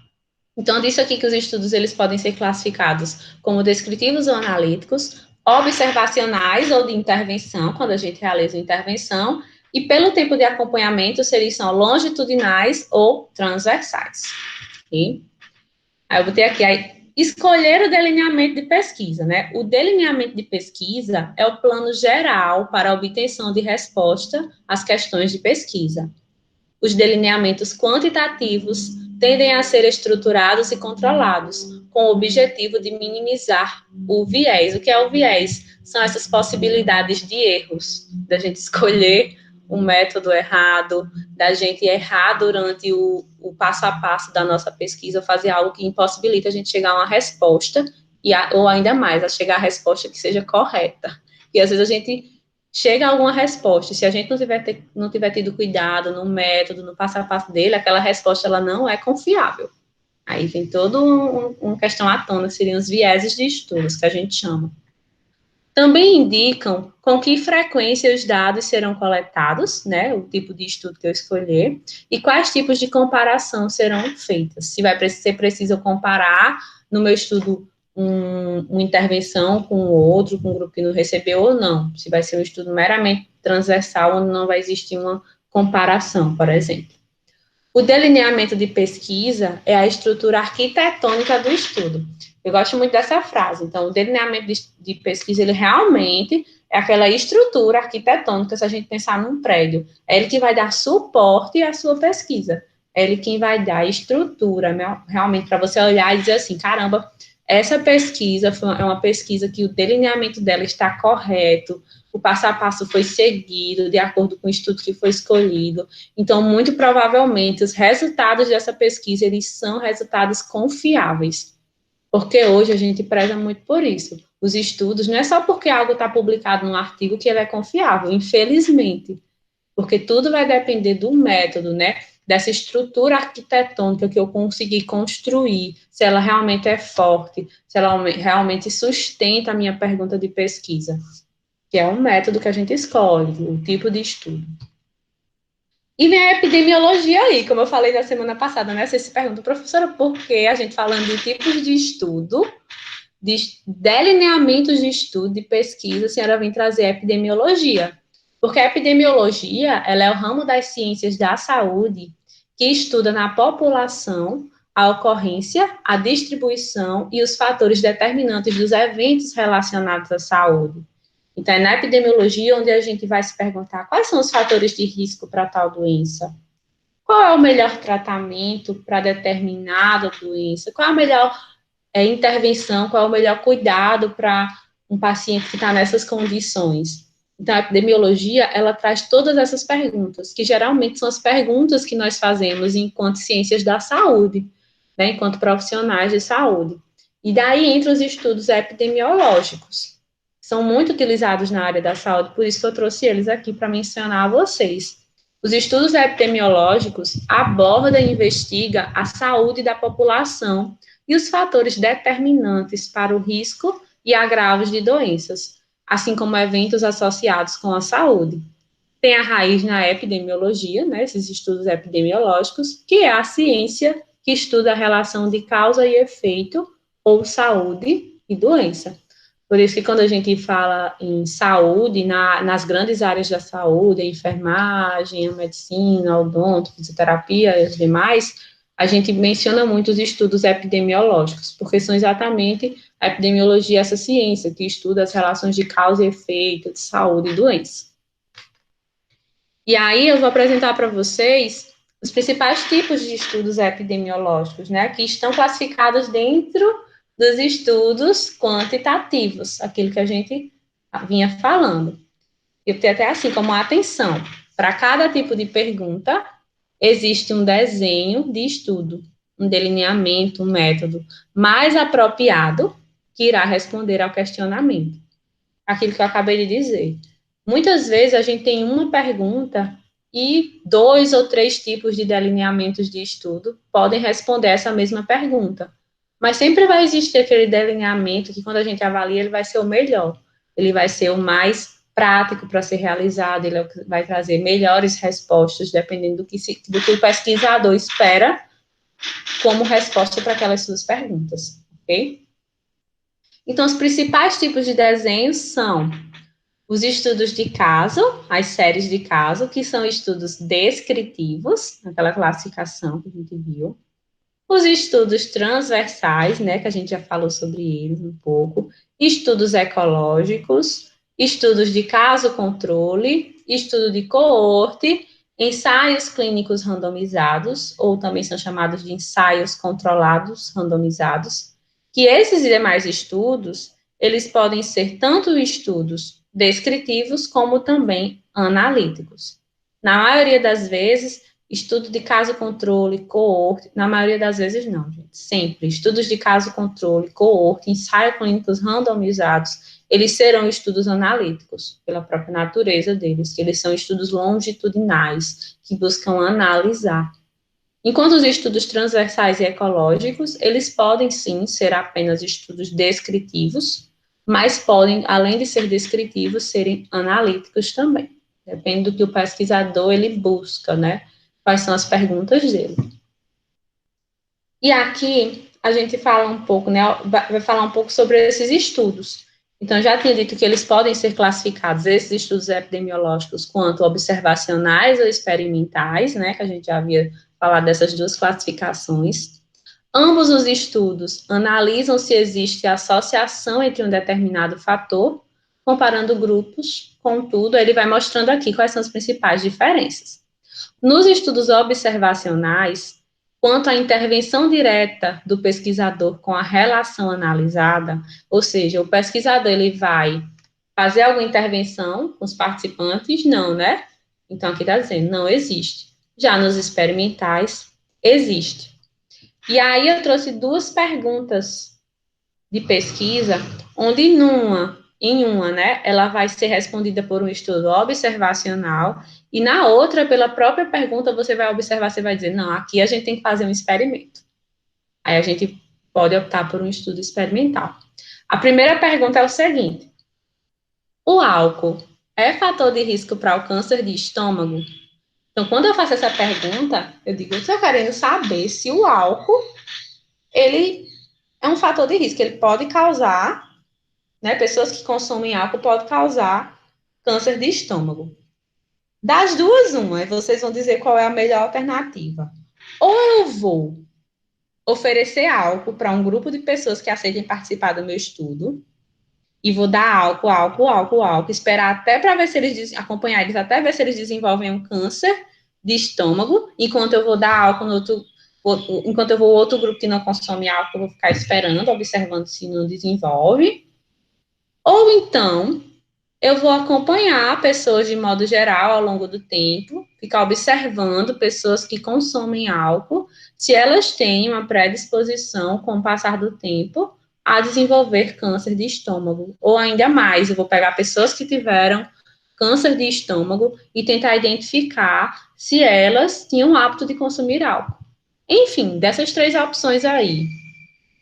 Então, disse aqui que os estudos eles podem ser classificados como descritivos ou analíticos, observacionais ou de intervenção, quando a gente realiza uma intervenção, e pelo tempo de acompanhamento, são longitudinais ou transversais. Okay? Aí eu botei aqui, escolher o delineamento de pesquisa, né? O delineamento de pesquisa é o plano geral para a obtenção de resposta às questões de pesquisa. Os delineamentos quantitativos tendem a ser estruturados e controlados, com o objetivo de minimizar o viés. O que é o viés? São essas possibilidades de erros, da gente escolher um método errado, da gente errar durante o passo a passo da nossa pesquisa, fazer algo que impossibilita a gente chegar a uma resposta, ou ainda mais, a chegar à resposta que seja correta. E às vezes a gente chega a alguma resposta, se a gente não tiver tido cuidado no método, no passo a passo dele, aquela resposta ela não é confiável. Aí vem toda uma questão à tona, que seriam os vieses de estudos, que a gente chama. Também indicam com que frequência os dados serão coletados, né, o tipo de estudo que eu escolher, e quais tipos de comparação serão feitas. Se vai ser preciso comparar no meu estudo uma intervenção com o outro, com um grupo que não recebeu ou não. Se vai ser um estudo meramente transversal, onde não vai existir uma comparação, por exemplo. O delineamento de pesquisa é a estrutura arquitetônica do estudo. Eu gosto muito dessa frase. Então, o delineamento de pesquisa, ele realmente é aquela estrutura arquitetônica, se a gente pensar num prédio. É ele que vai dar suporte à sua pesquisa. É ele quem vai dar estrutura, realmente, para você olhar e dizer assim, caramba, essa pesquisa é uma pesquisa que o delineamento dela está correto, o passo a passo foi seguido de acordo com o estudo que foi escolhido. Então, muito provavelmente, os resultados dessa pesquisa, eles são resultados confiáveis. Porque hoje a gente preza muito por isso. Os estudos, não é só porque algo está publicado num artigo que ele é confiável, infelizmente. Porque tudo vai depender do método, né? Dessa estrutura arquitetônica que eu consegui construir, se ela realmente é forte, se ela realmente sustenta a minha pergunta de pesquisa, que é um método que a gente escolhe, o tipo de estudo. E vem a epidemiologia aí, como eu falei na semana passada, né? Você se pergunta, professora, por que a gente falando de tipos de estudo, de delineamentos de estudo, de pesquisa, a senhora vem trazer a epidemiologia? Porque a epidemiologia, ela é o ramo das ciências da saúde que estuda na população a ocorrência, a distribuição e os fatores determinantes dos eventos relacionados à saúde. Então, é na epidemiologia onde a gente vai se perguntar quais são os fatores de risco para tal doença, qual é o melhor tratamento para determinada doença, qual é a melhor intervenção, qual é o melhor cuidado para um paciente que está nessas condições. Então, a epidemiologia, ela traz todas essas perguntas, que geralmente são as perguntas que nós fazemos enquanto ciências da saúde, né, enquanto profissionais de saúde. E daí entra os estudos epidemiológicos. São muito utilizados na área da saúde, por isso que eu trouxe eles aqui para mencionar a vocês. Os estudos epidemiológicos abordam e investigam a saúde da população e os fatores determinantes para o risco e agravos de doenças, assim como eventos associados com a saúde. Tem a raiz na epidemiologia, né, esses estudos epidemiológicos, que é a ciência que estuda a relação de causa e efeito, ou saúde e doença. Por isso que quando a gente fala em saúde, nas grandes áreas da saúde, a enfermagem, a medicina, a odonto, fisioterapia e as demais, a gente menciona muito os estudos epidemiológicos, porque são exatamente a epidemiologia, essa ciência que estuda as relações de causa e efeito, de saúde e doença. E aí eu vou apresentar para vocês os principais tipos de estudos epidemiológicos, né, que estão classificados dentro dos estudos quantitativos, aquilo que a gente vinha falando. Eu tenho até assim, como atenção, para cada tipo de pergunta, existe um desenho de estudo, um delineamento, um método mais apropriado que irá responder ao questionamento. Aquilo que eu acabei de dizer. Muitas vezes a gente tem uma pergunta e 2 ou 3 tipos de delineamentos de estudo podem responder essa mesma pergunta. Mas sempre vai existir aquele delineamento que, quando a gente avalia, ele vai ser o melhor, ele vai ser o mais prático para ser realizado, ele vai trazer melhores respostas, dependendo do que o pesquisador espera como resposta para aquelas suas perguntas, ok? Então, os principais tipos de desenhos são os estudos de caso, as séries de caso, que são estudos descritivos, aquela classificação que a gente viu. Os estudos transversais, né, que a gente já falou sobre eles um pouco. Estudos ecológicos, estudos de caso-controle, estudo de coorte, ensaios clínicos randomizados, ou também são chamados de ensaios controlados randomizados, que esses demais estudos, eles podem ser tanto estudos descritivos como também analíticos. Na maioria das vezes, estudo de caso-controle, coorte, na maioria das vezes não, gente, sempre. Estudos de caso-controle, coorte, ensaios clínicos randomizados, eles serão estudos analíticos, pela própria natureza deles, que eles são estudos longitudinais, que buscam analisar. Enquanto os estudos transversais e ecológicos, eles podem sim ser apenas estudos descritivos, mas podem, além de ser descritivos, serem analíticos também. Depende do que o pesquisador ele busca, né? Quais são as perguntas dele. E aqui a gente fala um pouco, né? Vai falar um pouco sobre esses estudos. Então, já tinha dito que eles podem ser classificados, esses estudos epidemiológicos, quanto observacionais ou experimentais, né? Que a gente já havia falado dessas duas classificações. Ambos os estudos analisam se existe associação entre um determinado fator, comparando grupos, contudo, ele vai mostrando aqui quais são as principais diferenças. Nos estudos observacionais, quanto à intervenção direta do pesquisador com a relação analisada, ou seja, o pesquisador ele vai fazer alguma intervenção com os participantes? Não, né? Então, aqui está dizendo, não existe. Já nos experimentais, existe. E aí eu trouxe duas perguntas de pesquisa, onde em uma, né, ela vai ser respondida por um estudo observacional, e na outra, pela própria pergunta, você vai observar, você vai dizer, não, aqui a gente tem que fazer um experimento. Aí a gente pode optar por um estudo experimental. A primeira pergunta é o seguinte: o álcool é fator de risco para o câncer de estômago? Então, quando eu faço essa pergunta, eu digo, eu estou querendo saber se o álcool, ele é um fator de risco, ele pode causar, né, pessoas que consomem álcool pode causar câncer de estômago. Das duas, uma, vocês vão dizer qual é a melhor alternativa. Ou eu vou oferecer álcool para um grupo de pessoas que aceitem participar do meu estudo, e vou dar álcool, esperar até para ver se eles, acompanhar eles até ver se eles desenvolvem um câncer de estômago, enquanto eu vou dar álcool no outro, enquanto eu vou outro grupo que não consome álcool, eu vou ficar esperando, observando se não desenvolve. Ou então, eu vou acompanhar pessoas de modo geral ao longo do tempo, ficar observando pessoas que consomem álcool, se elas têm uma predisposição com o passar do tempo a desenvolver câncer de estômago. Ou ainda mais, eu vou pegar pessoas que tiveram câncer de estômago e tentar identificar se elas tinham o hábito de consumir álcool. Enfim, dessas três opções aí,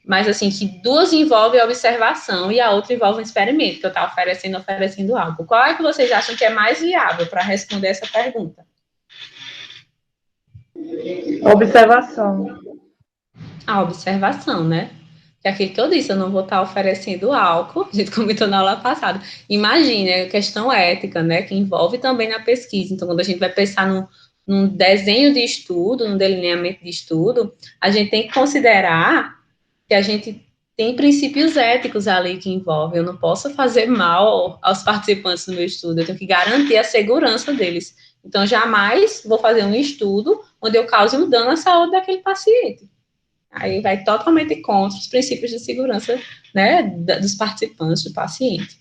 mas assim, que duas envolvem a observação e a outra envolve um experimento, que eu estou oferecendo algo. Qual é que vocês acham que é mais viável para responder essa pergunta? Observação. A observação, né? Que é aquilo que eu disse, eu não vou estar oferecendo álcool, a gente comentou na aula passada. Imagine, é questão ética, né? Que envolve também na pesquisa. Então, quando a gente vai pensar num desenho de estudo, num delineamento de estudo, a gente tem que considerar que a gente tem princípios éticos ali que envolvem. Eu não posso fazer mal aos participantes do meu estudo, eu tenho que garantir a segurança deles. Então, jamais vou fazer um estudo onde eu cause um dano à saúde daquele paciente. Aí vai totalmente contra os princípios de segurança, né, dos participantes, do paciente.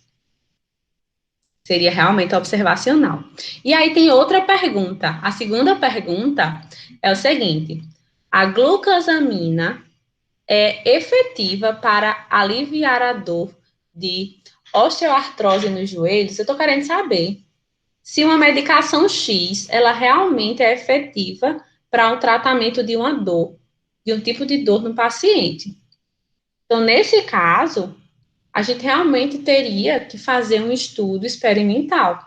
Seria realmente observacional. E aí tem outra pergunta. A segunda pergunta é o seguinte: a glucosamina é efetiva para aliviar a dor de osteoartrose nos joelhos? Eu estou querendo saber se uma medicação X, ela realmente é efetiva para o tratamento de uma dor, de um tipo de dor no paciente. Então, nesse caso, a gente realmente teria que fazer um estudo experimental.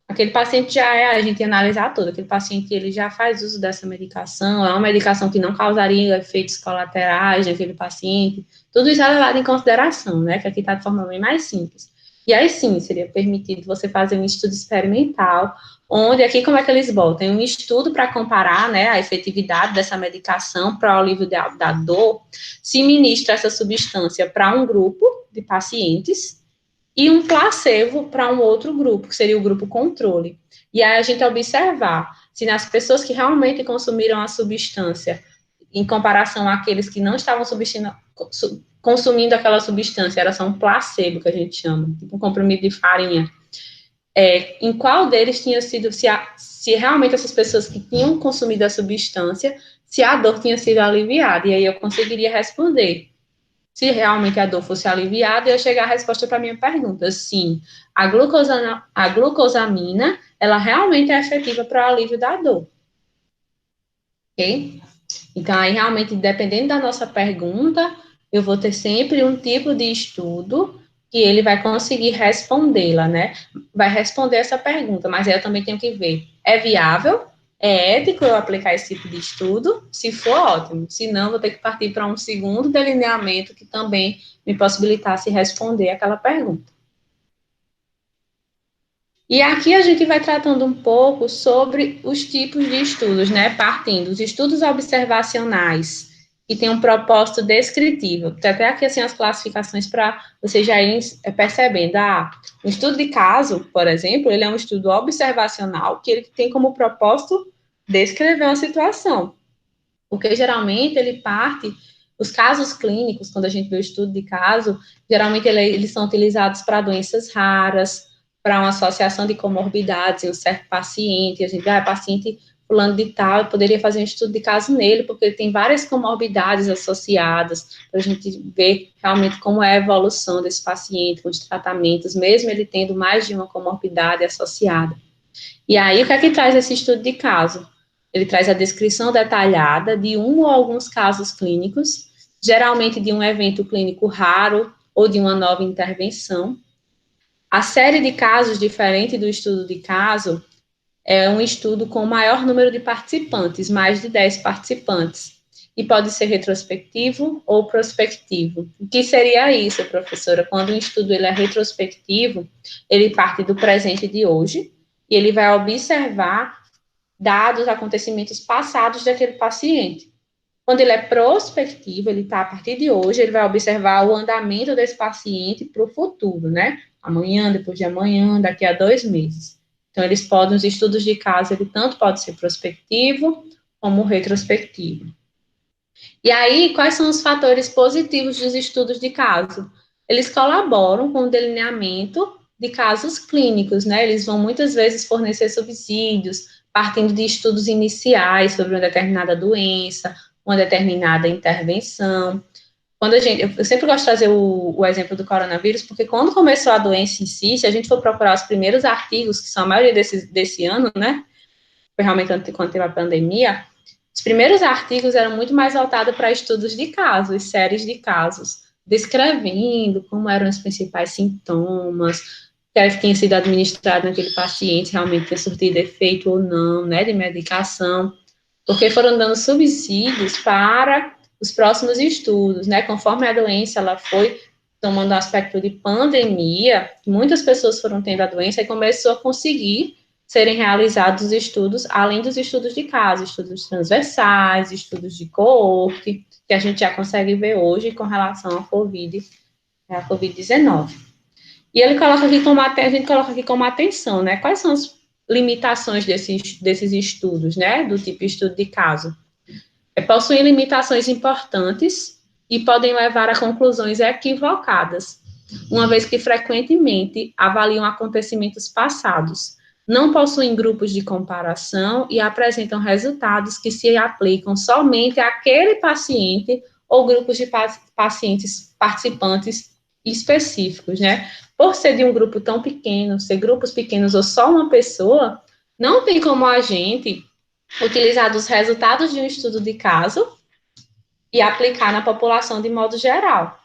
Aquele paciente a gente analisar todo, aquele paciente, ele já faz uso dessa medicação, é uma medicação que não causaria efeitos colaterais naquele paciente, tudo isso é levado em consideração, né, que aqui está de forma bem mais simples. E aí, sim, seria permitido você fazer um estudo experimental, onde aqui, como é que eles botam? Um estudo para comparar, né, a efetividade dessa medicação para o alívio da dor, se ministra essa substância para um grupo de pacientes, e um placebo para um outro grupo, que seria o grupo controle. E aí a gente observar se nas pessoas que realmente consumiram a substância, em comparação àqueles que não estavam consumindo aquela substância, era só um placebo, que a gente chama, tipo um comprimido de farinha, em qual deles tinha sido, se realmente essas pessoas que tinham consumido a substância, se a dor tinha sido aliviada, e aí eu conseguiria responder. Se realmente a dor fosse aliviada, eu ia chegar à resposta para a minha pergunta. Sim, a glucosamina, ela realmente é efetiva para o alívio da dor. Ok? Então, aí, realmente, dependendo da nossa pergunta, eu vou ter sempre um tipo de estudo que ele vai conseguir respondê-la, né? Vai responder essa pergunta, mas aí eu também tenho que ver, é viável? É ético eu aplicar esse tipo de estudo? Se for, ótimo. Se não, vou ter que partir para um segundo delineamento que também me possibilitasse responder aquela pergunta. E aqui a gente vai tratando um pouco sobre os tipos de estudos, né? Partindo dos estudos observacionais, que tem um propósito descritivo. Tem até aqui, assim, as classificações para vocês já irem percebendo. Um estudo de caso, por exemplo, ele é um estudo observacional que ele tem como propósito descrever uma situação. Porque, geralmente, ele parte... Os casos clínicos, quando a gente vê o estudo de caso, geralmente eles são utilizados para doenças raras, para uma associação de comorbidades em um certo paciente, a gente, paciente fulano de tal, eu poderia fazer um estudo de caso nele, porque ele tem várias comorbidades associadas, para a gente ver realmente como é a evolução desse paciente com os tratamentos, mesmo ele tendo mais de uma comorbidade associada. E aí, o que é que traz esse estudo de caso? Ele traz a descrição detalhada de um ou alguns casos clínicos, geralmente de um evento clínico raro ou de uma nova intervenção. A série de casos, diferente do estudo de caso, é um estudo com maior número de participantes, mais de 10 participantes, e pode ser retrospectivo ou prospectivo. O que seria isso, professora? Quando um estudo ele é retrospectivo, ele parte do presente de hoje, e ele vai observar dados, acontecimentos passados daquele paciente. Quando ele é prospectivo, ele está a partir de hoje, ele vai observar o andamento desse paciente para o futuro, né? Amanhã, depois de amanhã, daqui a 2 meses. Então, eles podem, os estudos de caso, ele tanto pode ser prospectivo como retrospectivo. E aí, quais são os fatores positivos dos estudos de caso? Eles colaboram com o delineamento de casos clínicos, né? Eles vão muitas vezes fornecer subsídios, partindo de estudos iniciais sobre uma determinada doença, uma determinada intervenção. Quando eu sempre gosto de trazer o exemplo do coronavírus, porque quando começou a doença em si, se a gente for procurar os primeiros artigos, que são a maioria desse ano, né? Foi realmente quando teve a pandemia, os primeiros artigos eram muito mais voltados para estudos de casos, séries de casos, descrevendo como eram os principais sintomas, o que tinha sido administrado naquele paciente, realmente tinha surtido efeito ou não, né, de medicação, porque foram dando subsídios para os próximos estudos, né, conforme a doença ela foi tomando um aspecto de pandemia, muitas pessoas foram tendo a doença e começou a conseguir serem realizados estudos, além dos estudos de caso, estudos transversais, estudos de coorte, que a gente já consegue ver hoje com relação à Covid-19. E ele coloca aqui a gente coloca aqui como atenção, né? Quais são as limitações desses estudos, né? Do tipo estudo de caso. Possuem limitações importantes e podem levar a conclusões equivocadas, uma vez que frequentemente avaliam acontecimentos passados, não possuem grupos de comparação e apresentam resultados que se aplicam somente àquele paciente ou grupos de pacientes participantes específicos, né? Por ser de um grupo tão pequeno, ser grupos pequenos ou só uma pessoa, não tem como a gente utilizar dos resultados de um estudo de caso e aplicar na população de modo geral,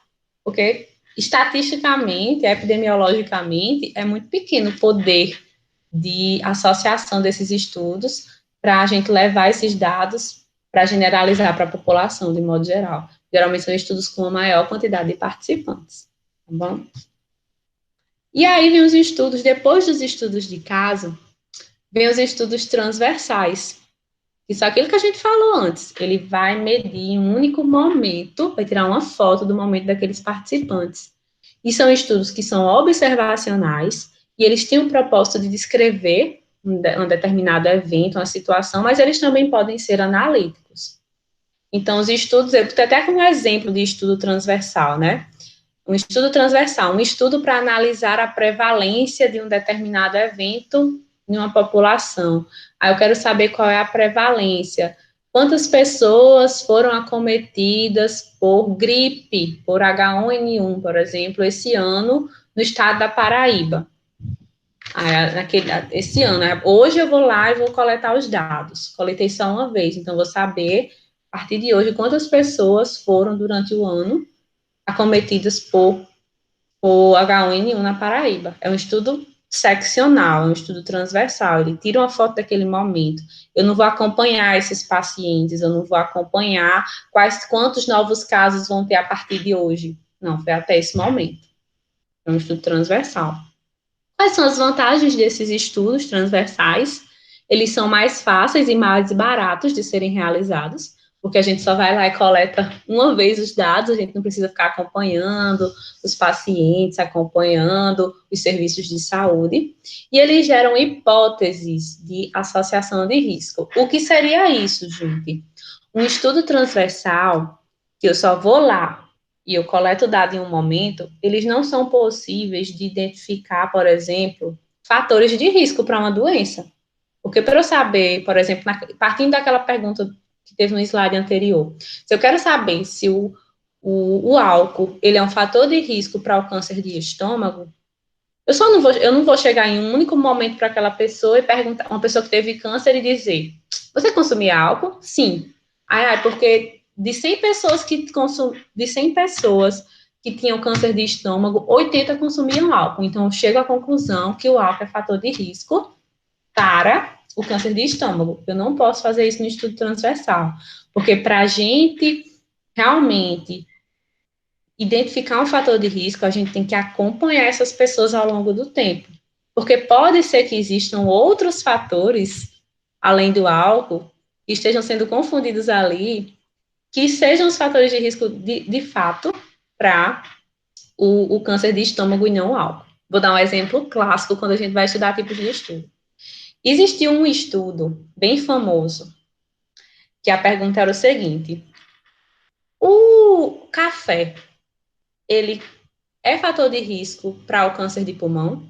porque estatisticamente, epidemiologicamente, é muito pequeno o poder de associação desses estudos para a gente levar esses dados para generalizar para a população de modo geral. Geralmente são estudos com uma maior quantidade de participantes, tá bom? E aí vem os estudos, depois dos estudos de caso, vem os estudos transversais. Isso é aquilo que a gente falou antes. Ele vai medir em um único momento, vai tirar uma foto do momento daqueles participantes. E são estudos que são observacionais, e eles têm o propósito de descrever um determinado evento, uma situação, mas eles também podem ser analíticos. Então, os estudos, eu estou até com um exemplo de estudo transversal, né? Um estudo transversal, um estudo para analisar a prevalência de um determinado evento em uma população. Aí eu quero saber qual é a prevalência. Quantas pessoas foram acometidas por gripe, por H1N1, por exemplo, esse ano, no estado da Paraíba? Esse ano, né? Hoje eu vou lá e vou coletar os dados. Coletei só uma vez, então vou saber, a partir de hoje, quantas pessoas foram, durante o ano, acometidas por H1N1 na Paraíba. É um estudo seccional, é um estudo transversal, ele tira uma foto daquele momento. Eu não vou acompanhar esses pacientes, eu não vou acompanhar quantos novos casos vão ter a partir de hoje. Não, foi até esse momento. É um estudo transversal. Quais são as vantagens desses estudos transversais? Eles são mais fáceis e mais baratos de serem realizados, porque a gente só vai lá e coleta uma vez os dados, a gente não precisa ficar acompanhando os pacientes, acompanhando os serviços de saúde, e eles geram hipóteses de associação de risco. O que seria isso, gente? Um estudo transversal, que eu só vou lá e eu coleto dado em um momento, eles não são possíveis de identificar, por exemplo, fatores de risco para uma doença. Porque para eu saber, por exemplo, partindo daquela pergunta que teve no slide anterior, se eu quero saber se o álcool ele é um fator de risco para o câncer de estômago, eu não vou chegar em um único momento para aquela pessoa e perguntar, uma pessoa que teve câncer e dizer, você consumia álcool? Sim. Porque de 100 pessoas de 100 pessoas que tinham câncer de estômago, 80 consumiam álcool. Então, eu chego à conclusão que o álcool é fator de risco para o câncer de estômago. Eu não posso fazer isso no estudo transversal, porque para a gente realmente identificar um fator de risco, a gente tem que acompanhar essas pessoas ao longo do tempo. Porque pode ser que existam outros fatores, além do álcool, que estejam sendo confundidos ali, que sejam os fatores de risco de fato para o câncer de estômago e não o álcool. Vou dar um exemplo clássico quando a gente vai estudar tipos de estudo. Existiu um estudo bem famoso, que a pergunta era o seguinte: o café, ele é fator de risco para o câncer de pulmão?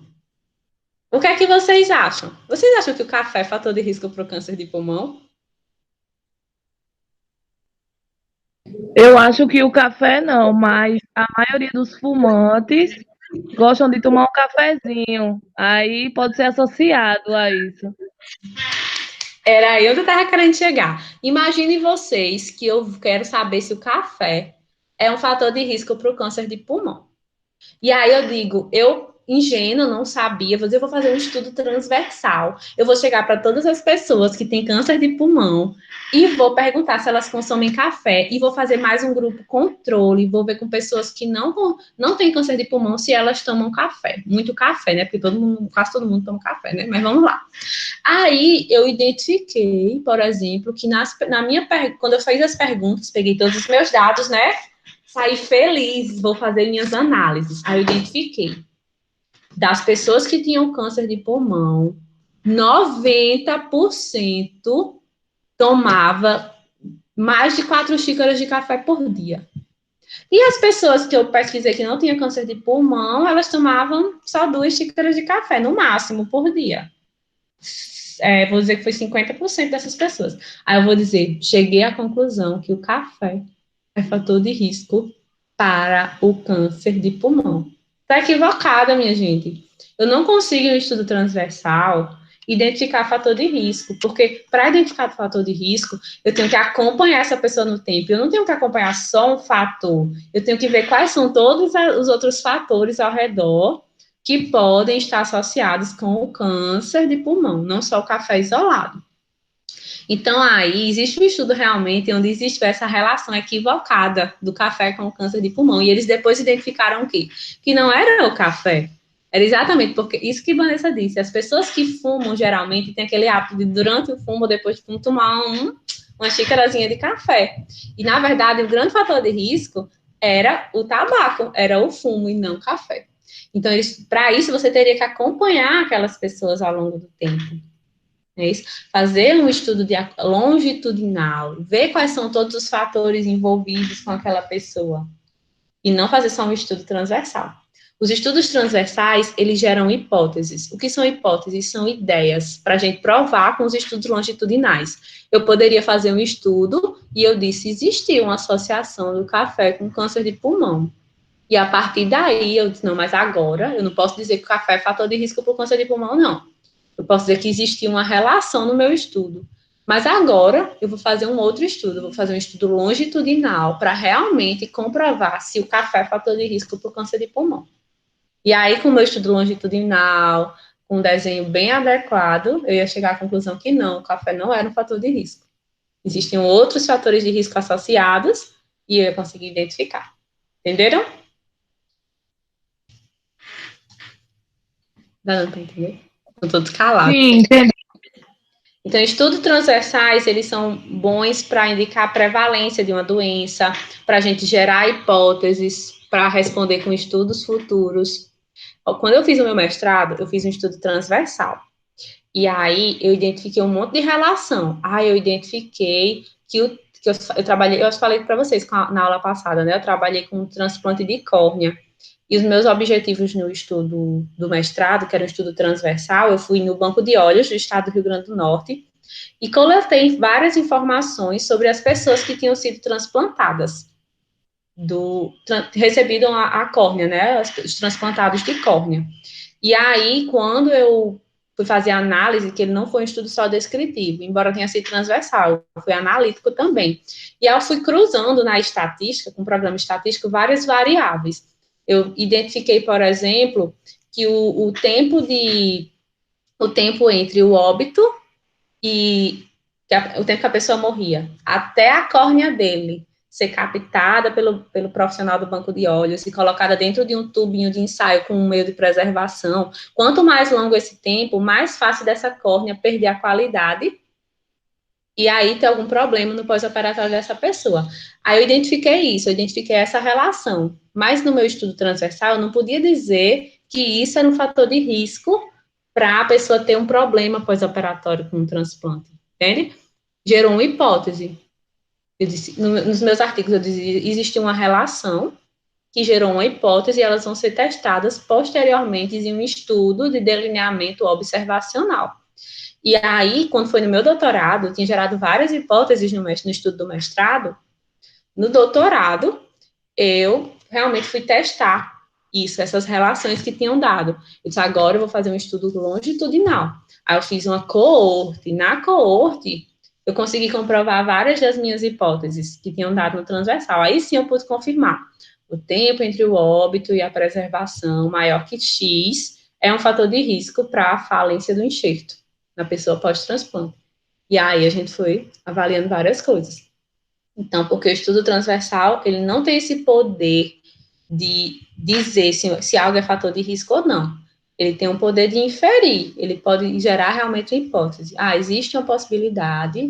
O que é que vocês acham? Vocês acham que o café é fator de risco para o câncer de pulmão? Eu acho que o café não, mas a maioria dos fumantes gostam de tomar um cafezinho. Aí pode ser associado a isso. Era aí onde eu estava querendo chegar. Imagine vocês que eu quero saber se o café é um fator de risco para o câncer de pulmão. E aí eu digo, eu, ingênua, não sabia, eu vou fazer um estudo transversal. Eu vou chegar para todas as pessoas que têm câncer de pulmão e vou perguntar se elas consomem café e vou fazer mais um grupo controle, vou ver com pessoas que não têm câncer de pulmão se elas tomam café. Muito café, né? Porque quase todo mundo toma café, né? Mas vamos lá. Aí eu identifiquei, por exemplo, que quando eu fiz as perguntas, peguei todos os meus dados, né? Saí feliz, vou fazer minhas análises. Aí eu identifiquei. Das pessoas que tinham câncer de pulmão, 90% tomava mais de 4 xícaras de café por dia. E as pessoas que eu pesquisei que não tinham câncer de pulmão, elas tomavam só 2 xícaras de café, no máximo, por dia. Vou dizer que foi 50% dessas pessoas. Aí eu vou dizer, cheguei à conclusão que o café é fator de risco para o câncer de pulmão. Está equivocada, minha gente. Eu não consigo, em um estudo transversal, identificar fator de risco, porque para identificar o fator de risco, eu tenho que acompanhar essa pessoa no tempo. Eu não tenho que acompanhar só um fator, eu tenho que ver quais são todos os outros fatores ao redor que podem estar associados com o câncer de pulmão, não só o café isolado. Então, aí, existe um estudo realmente onde existe essa relação equivocada do café com o câncer de pulmão, e eles depois identificaram o quê? Que não era o café, era exatamente porque, isso que Vanessa disse, as pessoas que fumam, geralmente, têm aquele hábito de, durante o fumo, depois de fumo, tomar uma xícarazinha de café. E, na verdade, o grande fator de risco era o tabaco, era o fumo e não o café. Então, para isso, você teria que acompanhar aquelas pessoas ao longo do tempo. É isso? Fazer um estudo longitudinal, ver quais são todos os fatores envolvidos com aquela pessoa, e não fazer só um estudo transversal. Os estudos transversais, eles geram hipóteses. O que são hipóteses? São ideias para a gente provar com os estudos longitudinais. Eu poderia fazer um estudo e eu disse, existia uma associação do café com câncer de pulmão. E a partir daí, eu disse, não, mas agora, eu não posso dizer que o café é fator de risco para o câncer de pulmão, não. Eu posso dizer que existia uma relação no meu estudo. Mas agora, eu vou fazer um outro estudo, eu vou fazer um estudo longitudinal para realmente comprovar se o café é fator de risco para o câncer de pulmão. E aí, com o meu estudo longitudinal, com um desenho bem adequado, eu ia chegar à conclusão que não, o café não era um fator de risco. Existiam outros fatores de risco associados e eu ia conseguir identificar. Entenderam? Dá para entender? Estão todos calados. Sim, entendi. Então, estudos transversais, eles são bons para indicar a prevalência de uma doença, para a gente gerar hipóteses, para responder com estudos futuros. Quando eu fiz o meu mestrado, eu fiz um estudo transversal. E aí, eu identifiquei um monte de relação. Eu identifiquei que eu trabalhei, eu falei para vocês na aula passada, né? Eu trabalhei com transplante de córnea. E os meus objetivos no estudo do mestrado, que era um estudo transversal, eu fui no Banco de Olhos do Estado do Rio Grande do Norte e coletei várias informações sobre as pessoas que tinham sido transplantadas, recebido a córnea, né, os transplantados de córnea. E aí, quando eu fui fazer a análise, que ele não foi um estudo só descritivo, embora tenha sido transversal, foi analítico também. E aí eu fui cruzando na estatística, com o programa estatístico, várias variáveis. Eu identifiquei, por exemplo, que o tempo entre o óbito e o tempo que a pessoa morria, até a córnea dele ser captada pelo profissional do banco de olhos e colocada dentro de um tubinho de ensaio com um meio de preservação, quanto mais longo esse tempo, mais fácil dessa córnea perder a qualidade e aí ter algum problema no pós-operatório dessa pessoa. Aí eu identifiquei essa relação. Mas no meu estudo transversal, eu não podia dizer que isso era um fator de risco para a pessoa ter um problema pós-operatório com um transplante, entende? Gerou uma hipótese. Eu disse, nos meus artigos, eu disse, existe uma relação que gerou uma hipótese e elas vão ser testadas posteriormente em um estudo de delineamento observacional. E aí, quando foi no meu doutorado, eu tinha gerado várias hipóteses no estudo do mestrado. No doutorado, eu realmente fui testar essas relações que tinham dado. Eu disse, agora eu vou fazer um estudo longitudinal. Aí eu fiz uma coorte. Na coorte, eu consegui comprovar várias das minhas hipóteses que tinham dado no transversal. Aí sim eu pude confirmar. O tempo entre o óbito e a preservação maior que X é um fator de risco para a falência do enxerto na pessoa pós-transplante. E aí a gente foi avaliando várias coisas. Então, porque o estudo transversal, ele não tem esse poder de dizer se algo é fator de risco ou não. Ele tem um poder de inferir, ele pode gerar realmente uma hipótese. Existe uma possibilidade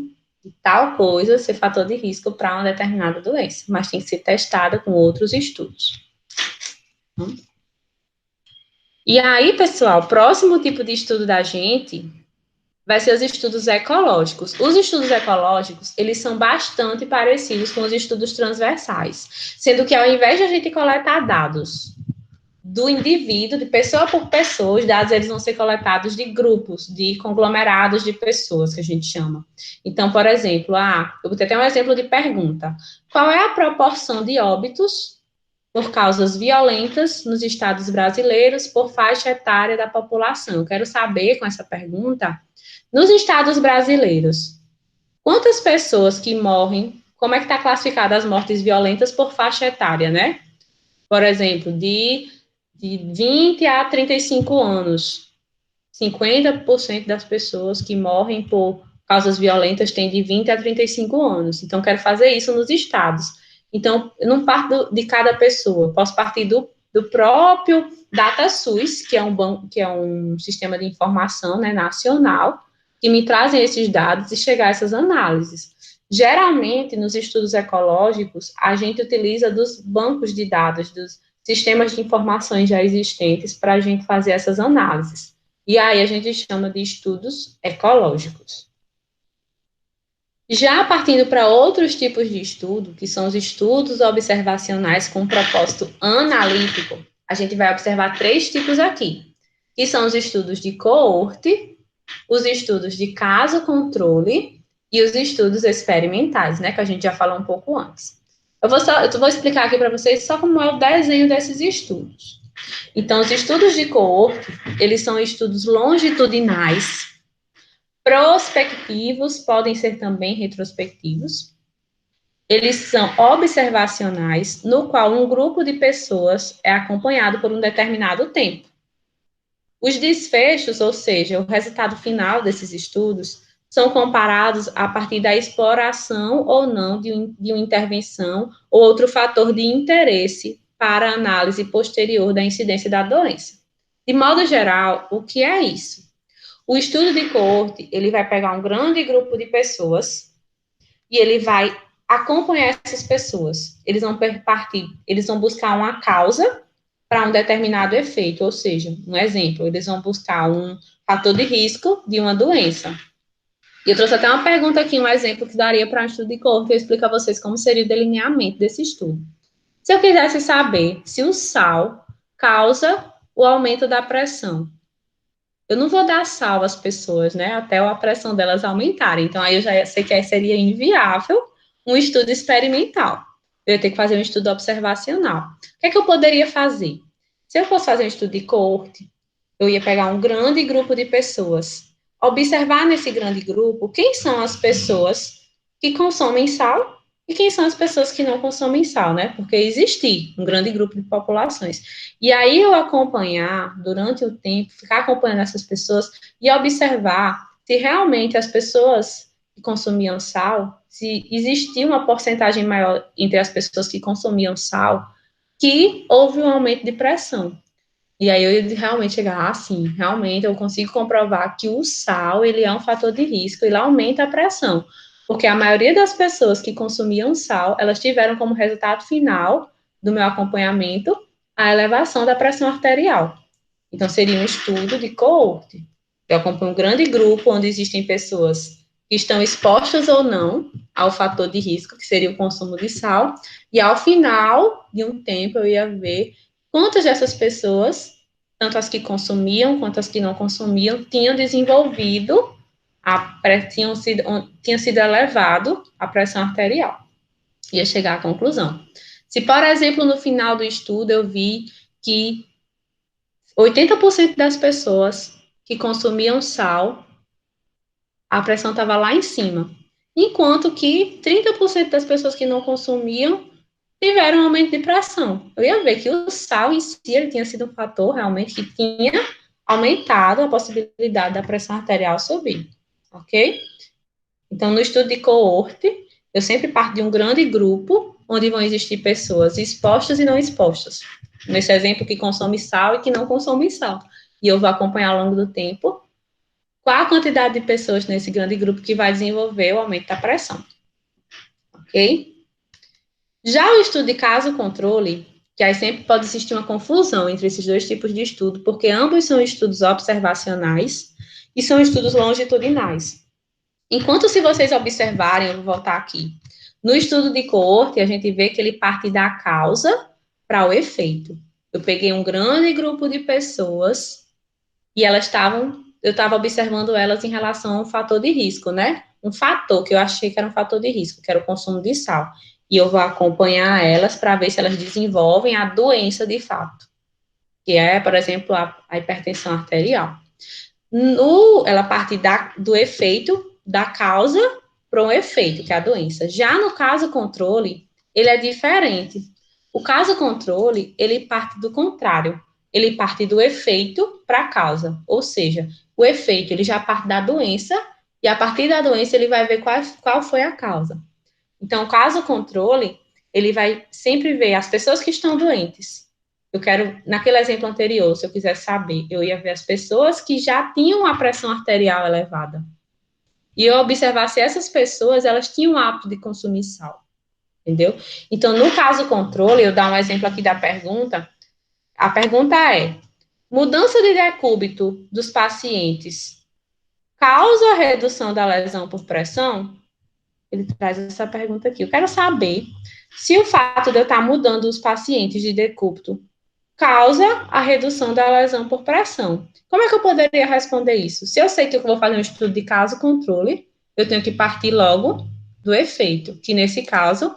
de tal coisa ser fator de risco para uma determinada doença, mas tem que ser testada com outros estudos. E aí, pessoal, o próximo tipo de estudo da gente vai ser os estudos ecológicos. Os estudos ecológicos, eles são bastante parecidos com os estudos transversais, sendo que ao invés de a gente coletar dados do indivíduo, de pessoa por pessoa, os dados eles vão ser coletados de grupos, de conglomerados de pessoas, que a gente chama. Então, por exemplo, eu vou ter até um exemplo de pergunta. Qual é a proporção de óbitos por causas violentas nos estados brasileiros por faixa etária da população. Eu quero saber, com essa pergunta, nos estados brasileiros, quantas pessoas que morrem, como é que está classificada as mortes violentas por faixa etária, né? Por exemplo, de 20 a 35 anos. 50% das pessoas que morrem por causas violentas têm de 20 a 35 anos. Então, quero fazer isso nos estados. Então, eu não parto de cada pessoa, posso partir do próprio DataSUS, que é um sistema de informação, né, nacional, que me trazem esses dados e chegar a essas análises. Geralmente, nos estudos ecológicos, a gente utiliza dos bancos de dados, dos sistemas de informações já existentes, para a gente fazer essas análises. E aí a gente chama de estudos ecológicos. Já partindo para outros tipos de estudo, que são os estudos observacionais com propósito analítico, a gente vai observar 3 tipos aqui, que são os estudos de coorte, os estudos de caso-controle e os estudos experimentais, né, que a gente já falou um pouco antes. Eu vou explicar aqui para vocês só como é o desenho desses estudos. Então, os estudos de coorte, eles são estudos longitudinais, prospectivos, podem ser também retrospectivos. Eles são observacionais, no qual um grupo de pessoas é acompanhado por um determinado tempo. Os desfechos, ou seja, o resultado final desses estudos, são comparados a partir da exploração ou não de uma intervenção ou outro fator de interesse para a análise posterior da incidência da doença. De modo geral, o que é isso? O estudo de coorte, ele vai pegar um grande grupo de pessoas e ele vai acompanhar essas pessoas. Eles vão buscar uma causa para um determinado efeito, ou seja, um exemplo, eles vão buscar um fator de risco de uma doença. E eu trouxe até uma pergunta aqui, um exemplo que daria para um estudo de coorte, eu explico a vocês como seria o delineamento desse estudo. Se eu quisesse saber se o sal causa o aumento da pressão, eu não vou dar sal às pessoas, né, até a pressão delas aumentar. Então, aí eu já sei que seria inviável um estudo experimental. Eu ia ter que fazer um estudo observacional. O que é que eu poderia fazer? Se eu fosse fazer um estudo de coorte, eu ia pegar um grande grupo de pessoas, observar nesse grande grupo quem são as pessoas que consomem sal e quem são as pessoas que não consomem sal, né? Porque existe um grande grupo de populações. E aí eu acompanhar durante o tempo, ficar acompanhando essas pessoas e observar se realmente as pessoas que consumiam sal, se existia uma porcentagem maior entre as pessoas que consumiam sal, que houve um aumento de pressão. E aí eu ia realmente chegar, sim, realmente eu consigo comprovar que o sal, ele é um fator de risco, ele aumenta a pressão. Porque a maioria das pessoas que consumiam sal, elas tiveram como resultado final do meu acompanhamento a elevação da pressão arterial. Então, seria um estudo de coorte. Eu acompanho um grande grupo onde existem pessoas que estão expostas ou não ao fator de risco, que seria o consumo de sal, e ao final de um tempo eu ia ver quantas dessas pessoas, tanto as que consumiam quanto as que não consumiam, tinham desenvolvido tinha sido elevado a pressão arterial. Ia chegar à conclusão. Se, por exemplo, no final do estudo eu vi que 80% das pessoas que consumiam sal, a pressão estava lá em cima, enquanto que 30% das pessoas que não consumiam tiveram um aumento de pressão. Eu ia ver que o sal em si ele tinha sido um fator realmente que tinha aumentado a possibilidade da pressão arterial subir. Ok? Então, no estudo de coorte, eu sempre parto de um grande grupo, onde vão existir pessoas expostas e não expostas. Nesse exemplo, que consome sal e que não consome sal. E eu vou acompanhar ao longo do tempo qual a quantidade de pessoas nesse grande grupo que vai desenvolver o aumento da pressão. Ok? Já o estudo de caso-controle, que aí sempre pode existir uma confusão entre esses 2 tipos de estudo, porque ambos são estudos observacionais e são estudos longitudinais. Enquanto, se vocês observarem, eu vou voltar aqui, no estudo de coorte, a gente vê que ele parte da causa para o efeito. Eu peguei um grande grupo de pessoas e eu estava observando elas em relação a um fator de risco, né? Um fator que eu achei que era um fator de risco, que era o consumo de sal. E eu vou acompanhar elas para ver se elas desenvolvem a doença de fato, que é, por exemplo, a hipertensão arterial. Ela parte do efeito, da causa para um efeito, que é a doença. Já no caso controle, ele é diferente. O caso controle, ele parte do contrário. Ele parte do efeito para a causa. Ou seja, o efeito, ele já parte da doença, e a partir da doença ele vai ver qual foi a causa. Então, o caso controle, ele vai sempre ver as pessoas que estão doentes. Eu quero, naquele exemplo anterior, se eu quisesse saber, eu ia ver as pessoas que já tinham a pressão arterial elevada. E eu observar se essas pessoas, elas tinham o hábito de consumir sal. Entendeu? Então, no caso controle, eu dar um exemplo aqui da pergunta. A pergunta é: mudança de decúbito dos pacientes causa redução da lesão por pressão? Ele traz essa pergunta aqui. Eu quero saber se o fato de eu estar mudando os pacientes de decúbito causa a redução da lesão por pressão. Como é que eu poderia responder isso? Se eu sei que eu vou fazer um estudo de caso controle, eu tenho que partir logo do efeito, que nesse caso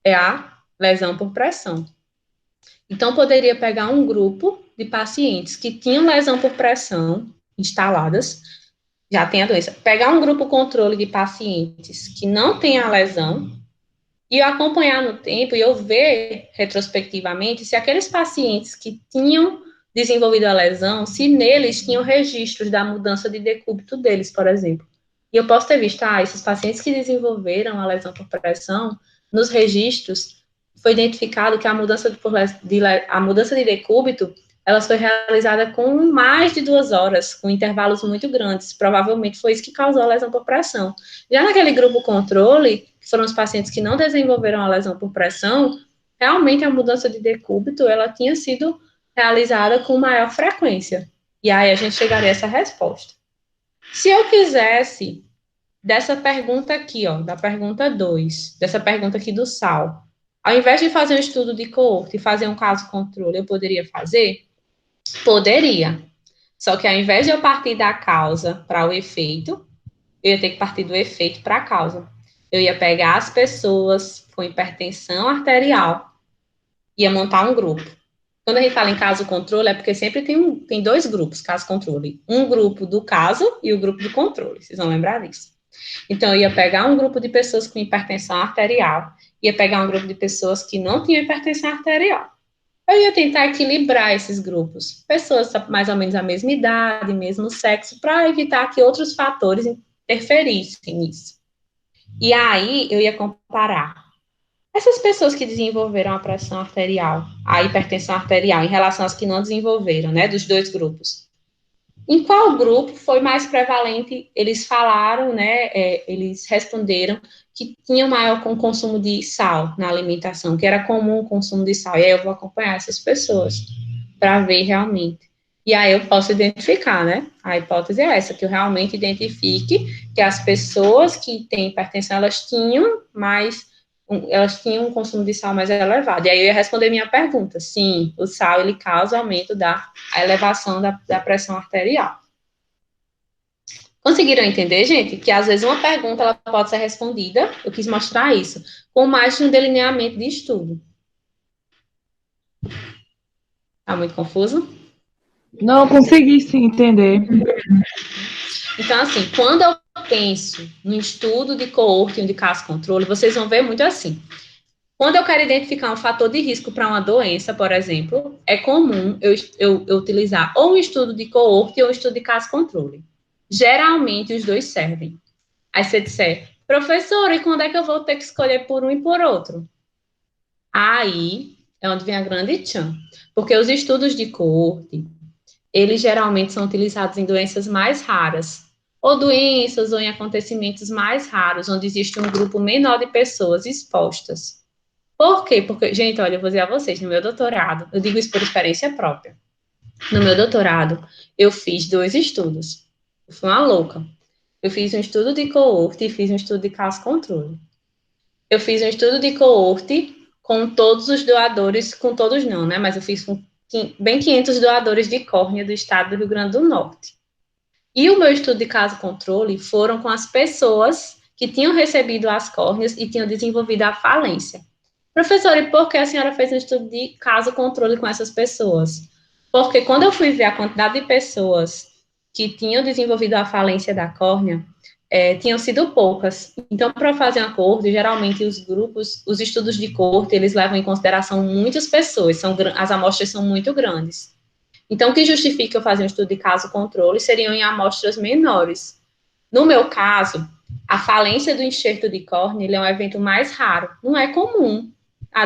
é a lesão por pressão. Então, poderia pegar um grupo de pacientes que tinham lesão por pressão instaladas, já tem a doença, pegar um grupo controle de pacientes que não tem a lesão e eu acompanhar no tempo e eu ver retrospectivamente se aqueles pacientes que tinham desenvolvido a lesão, se neles tinham registros da mudança de decúbito deles, por exemplo. E eu posso ter visto, esses pacientes que desenvolveram a lesão por pressão, nos registros, foi identificado que a mudança de decúbito, ela foi realizada com mais de 2 horas, com intervalos muito grandes. Provavelmente foi isso que causou a lesão por pressão. Já naquele grupo controle, que foram os pacientes que não desenvolveram a lesão por pressão, realmente a mudança de decúbito, ela tinha sido realizada com maior frequência. E aí a gente chegaria a essa resposta. Se eu quisesse, dessa pergunta aqui, da pergunta 2, dessa pergunta aqui do sal, ao invés de fazer um estudo de coorte e fazer um caso controle, eu poderia fazer? Poderia. Só que ao invés de eu partir da causa para o efeito, eu ia ter que partir do efeito para a causa. Eu ia pegar as pessoas com hipertensão arterial, ia montar um grupo. Quando a gente fala em caso controle, é porque sempre tem 2 grupos, caso controle. Um grupo do caso e o grupo do controle. Vocês vão lembrar disso. Então, eu ia pegar um grupo de pessoas com hipertensão arterial, ia pegar um grupo de pessoas que não tinham hipertensão arterial. Eu ia tentar equilibrar esses grupos. Pessoas mais ou menos da mesma idade, mesmo sexo, para evitar que outros fatores interferissem nisso. E aí, eu ia comparar essas pessoas que desenvolveram a pressão arterial, a hipertensão arterial, em relação às que não desenvolveram, né, dos 2 grupos. Em qual grupo foi mais prevalente? Eles falaram, né, eles responderam que tinham maior consumo de sal na alimentação, que era comum o consumo de sal. E aí eu vou acompanhar essas pessoas para ver realmente. E aí eu posso identificar, né? A hipótese é essa, que eu realmente identifique que as pessoas que têm hipertensão, elas tinham um consumo de sal mais elevado. E aí eu ia responder minha pergunta. Sim, o sal, ele causa aumento a elevação da pressão arterial. Conseguiram entender, gente? Que às vezes uma pergunta ela pode ser respondida, eu quis mostrar isso, com mais de um delineamento de estudo. Tá muito confuso? Não, consegui sim entender. Então, assim, quando eu penso no estudo de coorte e de caso controle, vocês vão ver muito assim. Quando eu quero identificar um fator de risco para uma doença, por exemplo, é comum eu utilizar ou um estudo de coorte ou um estudo de caso controle. Geralmente, os 2 servem. Aí você disser, professora, e quando é que eu vou ter que escolher por um e por outro? Aí é onde vem a grande tchan. Porque os estudos de coorte, eles geralmente são utilizados em doenças mais raras, ou doenças ou em acontecimentos mais raros, onde existe um grupo menor de pessoas expostas. Por quê? Porque, gente, olha, eu vou dizer a vocês, no meu doutorado, eu digo isso por experiência própria. No meu doutorado, eu fiz 2 estudos. Eu fui uma louca. Eu fiz um estudo de coorte e fiz um estudo de caso controle. Eu fiz um estudo de coorte com todos os doadores, com todos não, né? Mas eu fiz com bem 500 doadores de córnea do estado do Rio Grande do Norte. E o meu estudo de caso controle foram com as pessoas que tinham recebido as córneas e tinham desenvolvido a falência. Professora, e por que a senhora fez um estudo de caso controle com essas pessoas? Porque quando eu fui ver a quantidade de pessoas que tinham desenvolvido a falência da córnea, tinham sido poucas. Então, para fazer uma coorte, geralmente os estudos de coorte, eles levam em consideração muitas pessoas, as amostras são muito grandes. Então, o que justifica eu fazer um estudo de caso controle seriam em amostras menores. No meu caso, a falência do enxerto de córnea, ele é um evento mais raro, não é comum.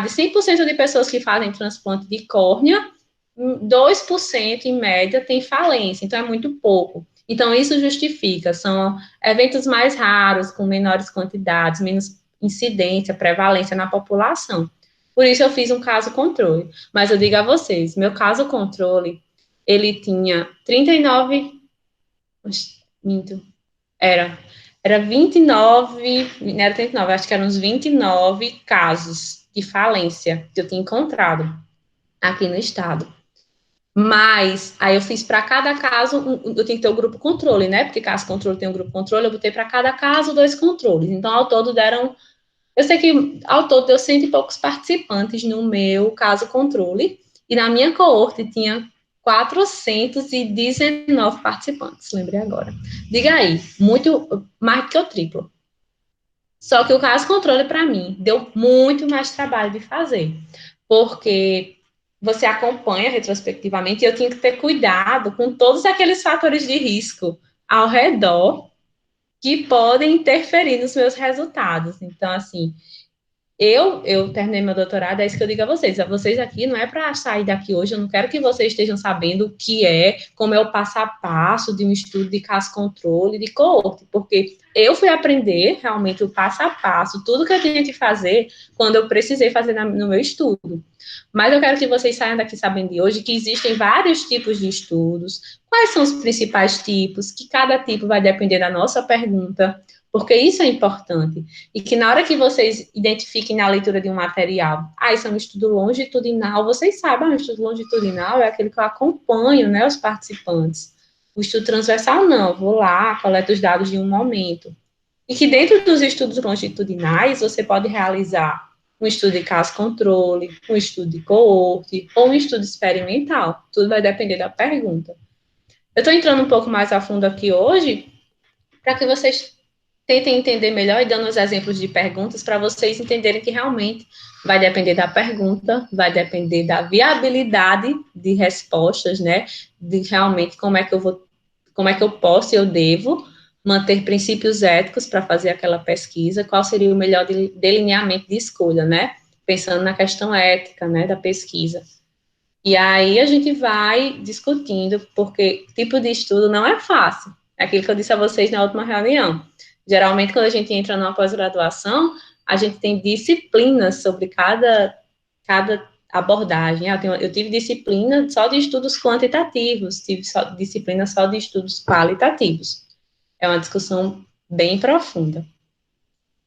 De 100% de pessoas que fazem transplante de córnea, 2% em média tem falência, então é muito pouco. Então, isso justifica, são eventos mais raros, com menores quantidades, menos incidência, prevalência na população. Por isso, eu fiz um caso controle. Mas eu digo a vocês, meu caso controle, ele tinha 39, minto, era 29, não era 39, acho que eram uns 29 casos de falência que eu tinha encontrado aqui no estado. Mas, aí eu fiz para cada caso, eu tenho que ter o grupo controle, né? Porque caso controle tem um grupo controle, eu botei para cada caso 2 controles. Então, ao todo deram, eu sei que ao todo deu 100 e poucos participantes no meu caso controle, e na minha coorte tinha 419 participantes, lembrei agora. Diga aí, muito mais do que o triplo. Só que o caso controle, para mim, deu muito mais trabalho de fazer, porque você acompanha retrospectivamente e eu tinha que ter cuidado com todos aqueles fatores de risco ao redor que podem interferir nos meus resultados. Então, assim, eu terminei meu doutorado, é isso que eu digo a vocês aqui não é para sair daqui hoje, eu não quero que vocês estejam sabendo o que é, como é o passo a passo de um estudo de caso controle, de coorte, porque eu fui aprender realmente o passo a passo, tudo que eu tinha que fazer quando eu precisei fazer no meu estudo. Mas eu quero que vocês saiam daqui sabendo de hoje que existem vários tipos de estudos, quais são os principais tipos, que cada tipo vai depender da nossa pergunta, porque isso é importante. E que na hora que vocês identifiquem na leitura de um material, isso é um estudo longitudinal, vocês sabem, um estudo longitudinal é aquele que eu acompanho, né, os participantes. O estudo transversal, não, eu vou lá, coleto os dados de um momento. E que dentro dos estudos longitudinais, você pode realizar um estudo de caso controle, um estudo de coorte, ou um estudo experimental. Tudo vai depender da pergunta. Eu estou entrando um pouco mais a fundo aqui hoje, para que vocês tentem entender melhor e dando os exemplos de perguntas para vocês entenderem que realmente vai depender da pergunta, vai depender da viabilidade de respostas, né? De realmente como é que eu posso e eu devo manter princípios éticos para fazer aquela pesquisa, qual seria o melhor delineamento de escolha, né? Pensando na questão ética, né, da pesquisa. E aí a gente vai discutindo, porque tipo de estudo não é fácil. É aquilo que eu disse a vocês na última reunião. Geralmente, quando a gente entra numa pós-graduação, a gente tem disciplinas sobre cada abordagem. Eu tive disciplina só de estudos quantitativos, tive disciplina só de estudos qualitativos. É uma discussão bem profunda.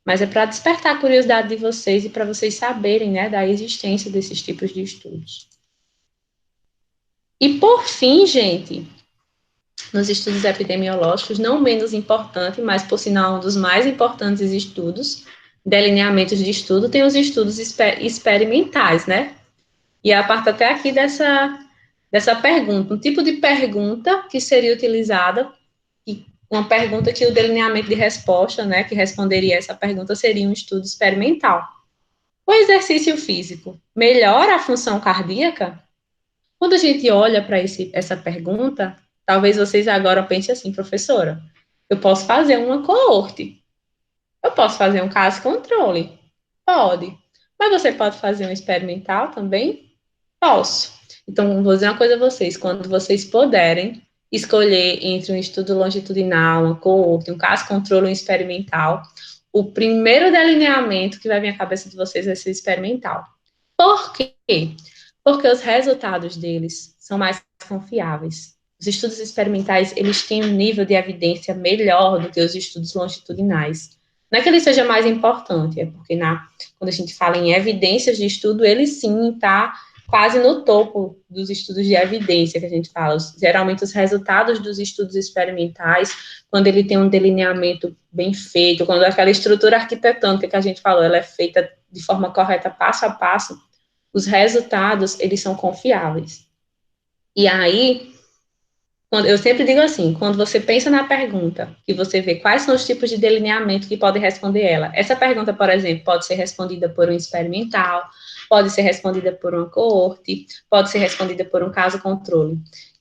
Mas é para despertar a curiosidade de vocês e para vocês saberem, né, da existência desses tipos de estudos. E, por fim, gente, nos estudos epidemiológicos, não menos importante, mas, por sinal, um dos mais importantes estudos, delineamentos de estudo, tem os estudos experimentais, né? E a parte até aqui dessa pergunta, um tipo de pergunta que seria utilizada, uma pergunta que o delineamento de resposta, né, que responderia essa pergunta, seria um estudo experimental. O exercício físico melhora a função cardíaca? Quando a gente olha para essa pergunta, talvez vocês agora pensem assim, professora, eu posso fazer uma coorte, eu posso fazer um caso controle, pode, mas você pode fazer um experimental também? Posso. Então, vou dizer uma coisa a vocês, quando vocês puderem escolher entre um estudo longitudinal, uma coorte, um caso controle, um experimental, o primeiro delineamento que vai vir à cabeça de vocês vai ser experimental. Por quê? Porque os resultados deles são mais confiáveis. Os estudos experimentais, eles têm um nível de evidência melhor do que os estudos longitudinais. Não é que ele seja mais importante, é porque quando a gente fala em evidências de estudo, ele sim está quase no topo dos estudos de evidência que a gente fala. Geralmente, os resultados dos estudos experimentais, quando ele tem um delineamento bem feito, quando aquela estrutura arquitetônica que a gente falou, ela é feita de forma correta, passo a passo, os resultados, eles são confiáveis. E aí, eu sempre digo assim, quando você pensa na pergunta, e você vê quais são os tipos de delineamento que podem responder ela. Essa pergunta, por exemplo, pode ser respondida por um experimental, pode ser respondida por uma coorte, pode ser respondida por um caso controle.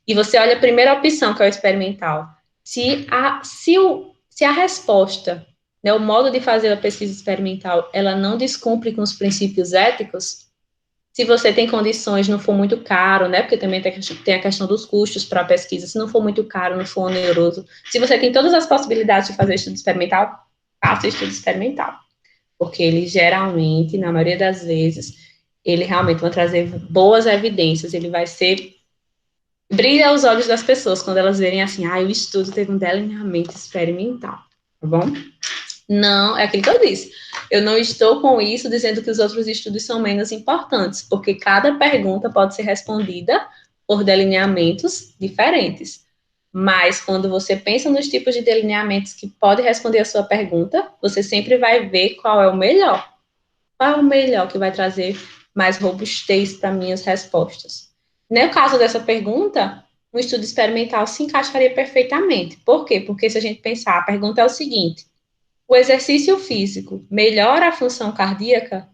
E você olha a primeira opção, que é o experimental. Se a resposta, né, o modo de fazer a pesquisa experimental, ela não descumpre com os princípios éticos, se você tem condições, não for muito caro, né? Porque também tem a questão dos custos para a pesquisa. Se não for muito caro, não for oneroso. Se você tem todas as possibilidades de fazer estudo experimental, faça estudo experimental. Porque ele geralmente, na maioria das vezes, ele realmente vai trazer boas evidências. Ele vai ser... Brilha aos olhos das pessoas quando elas verem assim, o estudo teve um delineamento experimental. Tá bom? Não, é aquilo que eu disse. Eu não estou com isso dizendo que os outros estudos são menos importantes, porque cada pergunta pode ser respondida por delineamentos diferentes. Mas quando você pensa nos tipos de delineamentos que podem responder a sua pergunta, você sempre vai ver qual é o melhor. Qual é o melhor que vai trazer mais robustez para minhas respostas? No caso dessa pergunta, um estudo experimental se encaixaria perfeitamente. Por quê? Porque se a gente pensar, a pergunta é o seguinte: o exercício físico melhora a função cardíaca?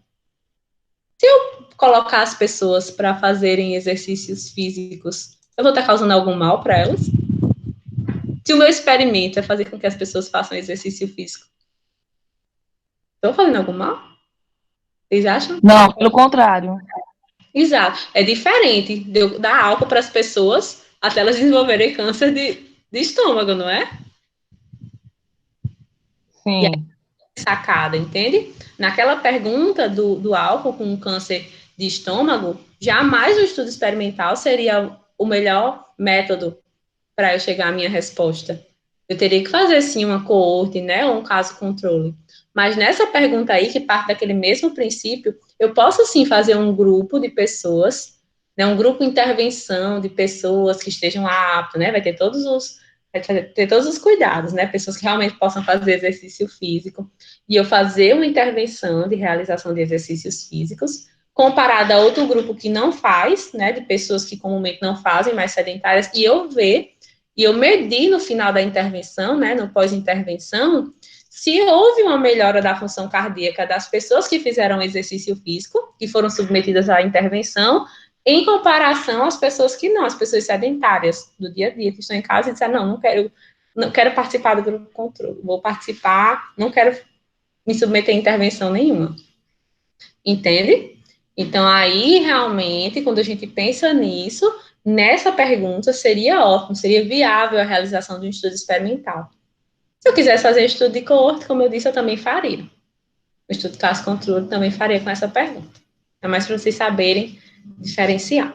Se eu colocar as pessoas para fazerem exercícios físicos, eu vou estar causando algum mal para elas? Se o meu experimento é fazer com que as pessoas façam exercício físico, estou fazendo algum mal? Vocês acham? Não, pelo contrário. Exato. É diferente de eu dar álcool para as pessoas até elas desenvolverem câncer de estômago, não é? E Sim. sacada, entende? Naquela pergunta do álcool com câncer de estômago, jamais o estudo experimental seria o melhor método para eu chegar à minha resposta. Eu teria que fazer, sim, uma coorte, né, ou um caso controle. Mas nessa pergunta aí, que parte daquele mesmo princípio, eu posso, sim, fazer um grupo de pessoas, né, um grupo de intervenção de pessoas que estejam aptas, né, vai ter todos os cuidados, né, pessoas que realmente possam fazer exercício físico, e eu fazer uma intervenção de realização de exercícios físicos, comparada a outro grupo que não faz, né, de pessoas que comumente não fazem, mais sedentárias, e eu medir no final da intervenção, né, no pós-intervenção, se houve uma melhora da função cardíaca das pessoas que fizeram exercício físico, que foram submetidas à intervenção, em comparação às pessoas que não, as pessoas sedentárias do dia a dia, que estão em casa e disseram, não quero participar do grupo controle, vou participar, não quero me submeter a intervenção nenhuma. Entende? Então, aí, realmente, quando a gente pensa nisso, nessa pergunta seria ótimo, seria viável a realização de um estudo experimental. Se eu quisesse fazer estudo de coorte, como eu disse, eu também faria. O estudo de caso controle também faria com essa pergunta. É mais para vocês saberem diferenciar.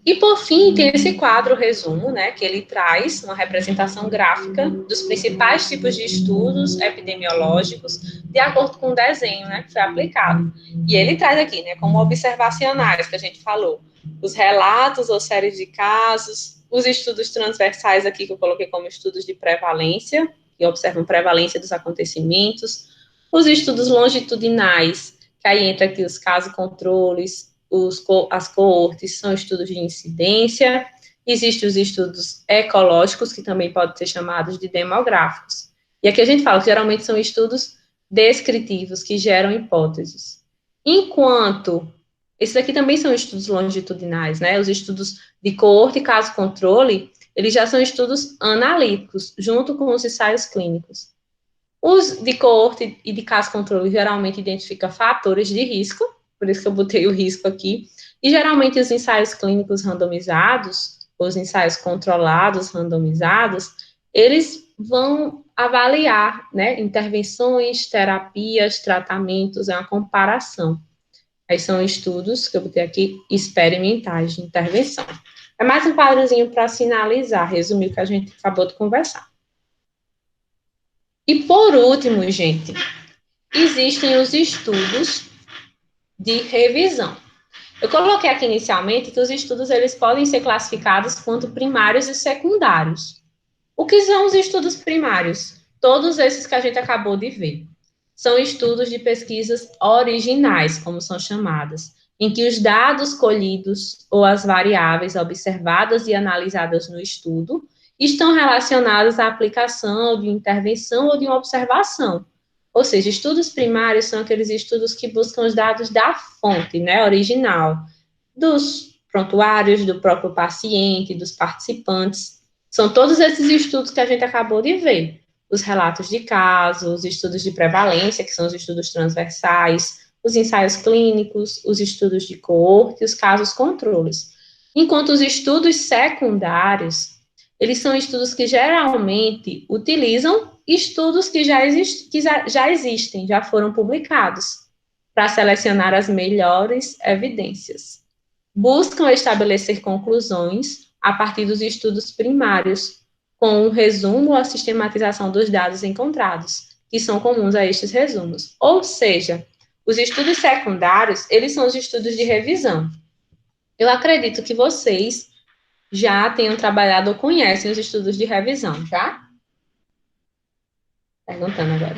E, por fim, tem esse quadro resumo, né, que ele traz uma representação gráfica dos principais tipos de estudos epidemiológicos de acordo com o desenho, né, que foi aplicado. E ele traz aqui, né, como observacionários, que a gente falou, os relatos ou séries de casos, os estudos transversais aqui, que eu coloquei como estudos de prevalência, que observam prevalência dos acontecimentos, os estudos longitudinais, que aí entra aqui os casos controles, as coortes, são estudos de incidência, existem os estudos ecológicos, que também podem ser chamados de demográficos. E aqui a gente fala que geralmente são estudos descritivos, que geram hipóteses. Enquanto, esses aqui também são estudos longitudinais, né? Os estudos de coorte e caso-controle, eles já são estudos analíticos, junto com os ensaios clínicos. Os de coorte e de caso-controle geralmente identificam fatores de risco, por isso que eu botei o risco aqui, e geralmente os ensaios clínicos randomizados, os ensaios controlados randomizados, eles vão avaliar, né, intervenções, terapias, tratamentos, é uma comparação. Aí são estudos, que eu botei aqui, experimentais de intervenção. É mais um quadrozinho para sinalizar, resumir o que a gente acabou de conversar. E por último, gente, existem os estudos de revisão. Eu coloquei aqui inicialmente que os estudos eles podem ser classificados quanto primários e secundários. O que são os estudos primários? Todos esses que a gente acabou de ver. São estudos de pesquisas originais, como são chamadas, em que os dados colhidos ou as variáveis observadas e analisadas no estudo estão relacionados à aplicação de intervenção ou de uma observação. Ou seja, estudos primários são aqueles estudos que buscam os dados da fonte, né, original, dos prontuários, do próprio paciente, dos participantes. São todos esses estudos que a gente acabou de ver. Os relatos de casos, os estudos de prevalência, que são os estudos transversais, os ensaios clínicos, os estudos de coorte, os casos controles. Enquanto os estudos secundários, eles são estudos que geralmente utilizam estudos que já existem, já foram publicados, para selecionar as melhores evidências. Buscam estabelecer conclusões a partir dos estudos primários, com um resumo ou a sistematização dos dados encontrados, que são comuns a estes resumos. Ou seja, os estudos secundários, eles são os estudos de revisão. Eu acredito que vocês já tenham trabalhado ou conhecem os estudos de revisão, tá? Perguntando agora.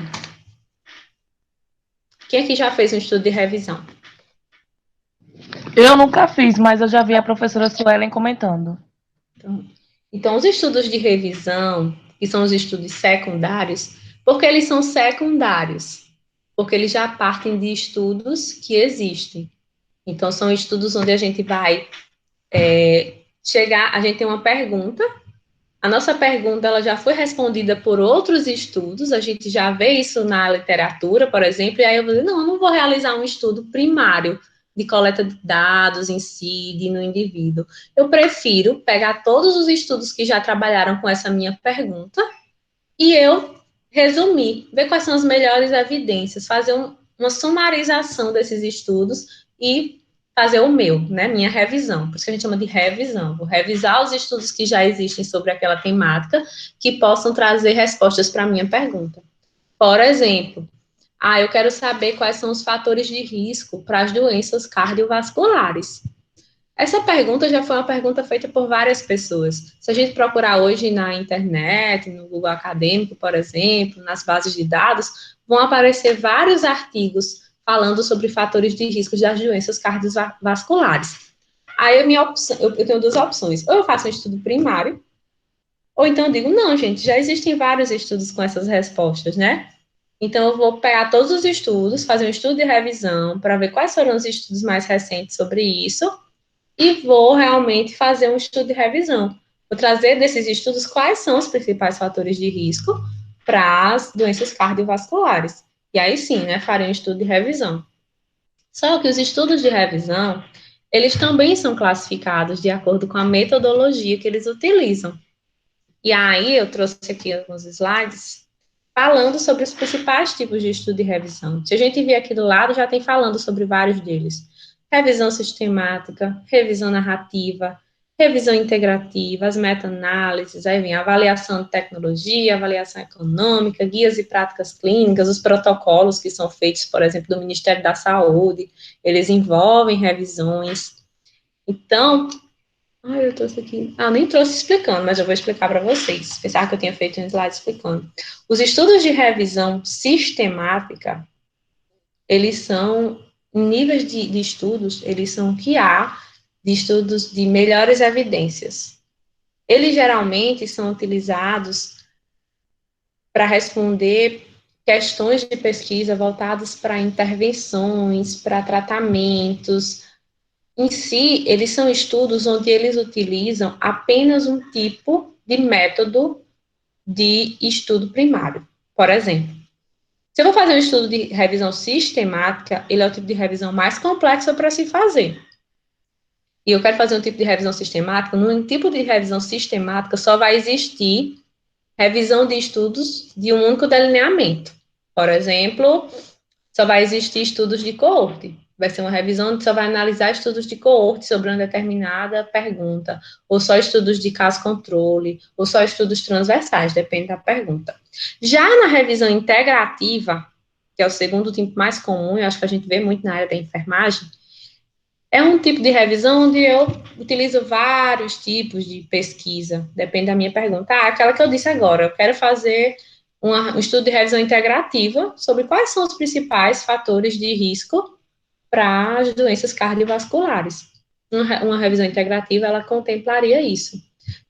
Quem aqui já fez um estudo de revisão? Eu nunca fiz, mas eu já vi a professora Suelen comentando. Então, os estudos de revisão, que são os estudos secundários, por que eles são secundários? Porque eles já partem de estudos que existem. Então, são estudos onde a gente vai a gente tem uma pergunta, a nossa pergunta ela já foi respondida por outros estudos, a gente já vê isso na literatura, por exemplo, e aí eu vou dizer, não, eu não vou realizar um estudo primário de coleta de dados em si, no indivíduo. Eu prefiro pegar todos os estudos que já trabalharam com essa minha pergunta e eu resumir, ver quais são as melhores evidências, fazer uma sumarização desses estudos e fazer o meu, né, minha revisão, por isso que a gente chama de revisão, vou revisar os estudos que já existem sobre aquela temática, que possam trazer respostas para a minha pergunta. Por exemplo, eu quero saber quais são os fatores de risco para as doenças cardiovasculares. Essa pergunta já foi uma pergunta feita por várias pessoas. Se a gente procurar hoje na internet, no Google Acadêmico, por exemplo, nas bases de dados, vão aparecer vários artigos falando sobre fatores de risco das doenças cardiovasculares. Aí eu tenho duas opções. Ou eu faço um estudo primário, ou então eu digo, não, gente, já existem vários estudos com essas respostas, né? Então, eu vou pegar todos os estudos, fazer um estudo de revisão, para ver quais foram os estudos mais recentes sobre isso, e vou realmente fazer um estudo de revisão. Vou trazer desses estudos quais são os principais fatores de risco para as doenças cardiovasculares. E aí sim, né, farei um estudo de revisão. Só que os estudos de revisão, eles também são classificados de acordo com a metodologia que eles utilizam. E aí eu trouxe aqui alguns slides falando sobre os principais tipos de estudo de revisão. Se a gente vir aqui do lado, já tem falando sobre vários deles. Revisão sistemática, revisão narrativa, revisão integrativa, as meta-análises, aí vem avaliação de tecnologia, avaliação econômica, guias e práticas clínicas, os protocolos que são feitos, por exemplo, do Ministério da Saúde, eles envolvem revisões. Então, eu trouxe aqui. Nem trouxe explicando, mas eu vou explicar para vocês. Pensar que eu tinha feito um slide explicando. Os estudos de revisão sistemática, eles são níveis de estudos, eles são que há de estudos de melhores evidências. Eles geralmente são utilizados para responder questões de pesquisa voltadas para intervenções, para tratamentos. Em si, eles são estudos onde eles utilizam apenas um tipo de método de estudo primário. Por exemplo, se eu vou fazer um estudo de revisão sistemática, ele é o tipo de revisão mais complexo para se fazer. E eu quero fazer um tipo de revisão sistemática, num tipo de revisão sistemática só vai existir revisão de estudos de um único delineamento. Por exemplo, só vai existir estudos de coorte. Vai ser uma revisão onde só vai analisar estudos de coorte sobre uma determinada pergunta, ou só estudos de caso-controle, ou só estudos transversais, depende da pergunta. Já na revisão integrativa, que é o segundo tipo mais comum, eu acho que a gente vê muito na área da enfermagem, é um tipo de revisão onde eu utilizo vários tipos de pesquisa, depende da minha pergunta. Aquela que eu disse agora, eu quero fazer um estudo de revisão integrativa sobre quais são os principais fatores de risco para as doenças cardiovasculares. Uma revisão integrativa, ela contemplaria isso.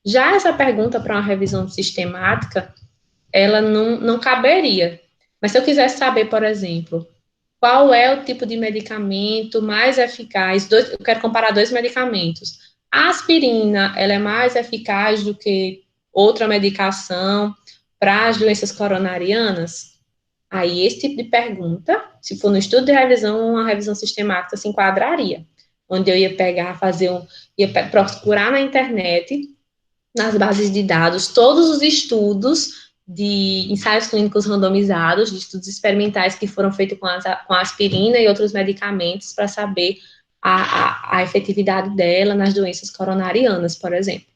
Já essa pergunta para uma revisão sistemática, ela não caberia. Mas se eu quisesse saber, por exemplo, qual é o tipo de medicamento mais eficaz, eu quero comparar dois medicamentos. A aspirina, ela é mais eficaz do que outra medicação para as doenças coronarianas? Aí, esse tipo de pergunta, se for no estudo de revisão, uma revisão sistemática se enquadraria, onde eu ia pegar, ia procurar na internet, nas bases de dados, todos os estudos de ensaios clínicos randomizados, de estudos experimentais que foram feitos com a aspirina e outros medicamentos para saber a efetividade dela nas doenças coronarianas, por exemplo.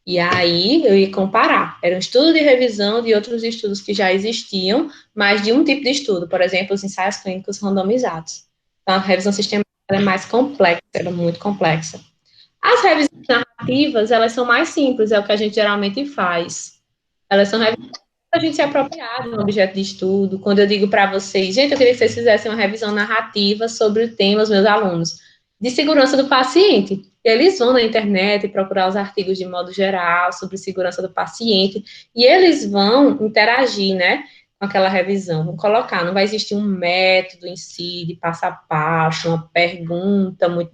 E aí eu ia comparar. Era um estudo de revisão de outros estudos que já existiam, mas de um tipo de estudo, por exemplo, os ensaios clínicos randomizados. Então, a revisão sistemática é mais complexa, ela é muito complexa. As revisões narrativas, elas são mais simples, é o que a gente geralmente faz. Elas são revisões para a gente se apropriar de um objeto de estudo. Quando eu digo para vocês, gente, eu queria que vocês fizessem uma revisão narrativa sobre o tema, os meus alunos, de segurança do paciente. Eles vão na internet procurar os artigos de modo geral sobre segurança do paciente e eles vão interagir, né, com aquela revisão. Vão colocar, não vai existir um método em si, de passo a passo, uma pergunta muito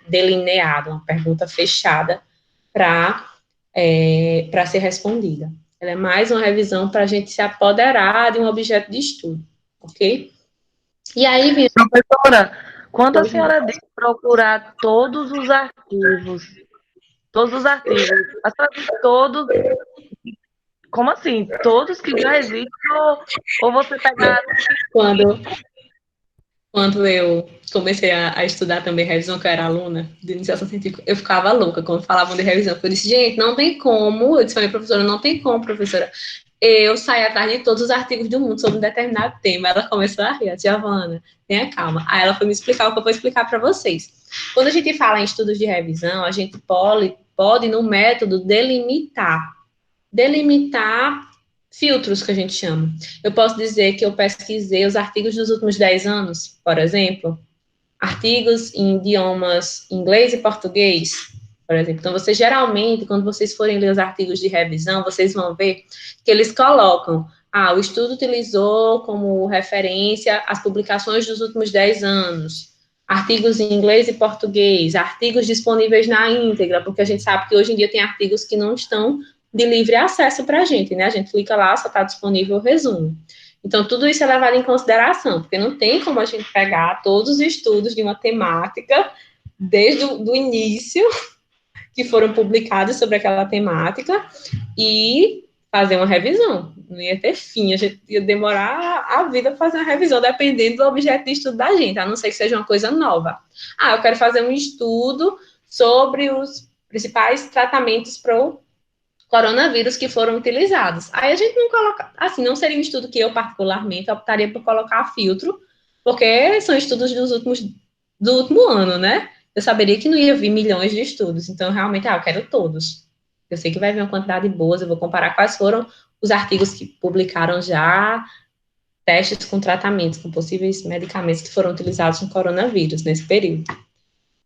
delineada, uma pergunta fechada para ser respondida. Ela é mais uma revisão para a gente se apoderar de um objeto de estudo, ok? E aí, professora, quando a senhora diz procurar todos os artigos, a senhora diz todos, como assim? Todos que já existem, ou você pegar... Quando eu comecei a estudar também revisão, que eu era aluna de iniciação científica, eu ficava louca quando falavam de revisão, porque eu disse, gente, não tem como, eu disse para minha professora, não tem como, professora, eu saí atrás de todos os artigos do mundo sobre um determinado tema. Ela começou a rir, Giovana, tenha calma. Aí ela foi me explicar o que eu vou explicar para vocês. Quando a gente fala em estudos de revisão, a gente pode no método, delimitar filtros, que a gente chama. Eu posso dizer que eu pesquisei os artigos dos últimos 10 anos, por exemplo, artigos em idiomas inglês e português, por exemplo. Então, vocês geralmente, quando vocês forem ler os artigos de revisão, vocês vão ver que eles colocam, o estudo utilizou como referência as publicações dos últimos 10 anos, artigos em inglês e português, artigos disponíveis na íntegra, porque a gente sabe que hoje em dia tem artigos que não estão de livre acesso para a gente, né? A gente clica lá, só está disponível o resumo. Então, tudo isso é levado em consideração, porque não tem como a gente pegar todos os estudos de uma temática, desde o início, que foram publicados sobre aquela temática, e fazer uma revisão. Não ia ter fim, a gente ia demorar a vida para fazer uma revisão, dependendo do objeto de estudo da gente, a não ser que seja uma coisa nova. Eu quero fazer um estudo sobre os principais tratamentos para o coronavírus que foram utilizados. Aí a gente não coloca, assim, não seria um estudo que eu particularmente optaria por colocar filtro, porque são estudos do último ano, né? Eu saberia que não ia vir milhões de estudos, então realmente, eu quero todos. Eu sei que vai vir uma quantidade boa, eu vou comparar quais foram os artigos que publicaram já, testes com tratamentos, com possíveis medicamentos que foram utilizados no coronavírus nesse período.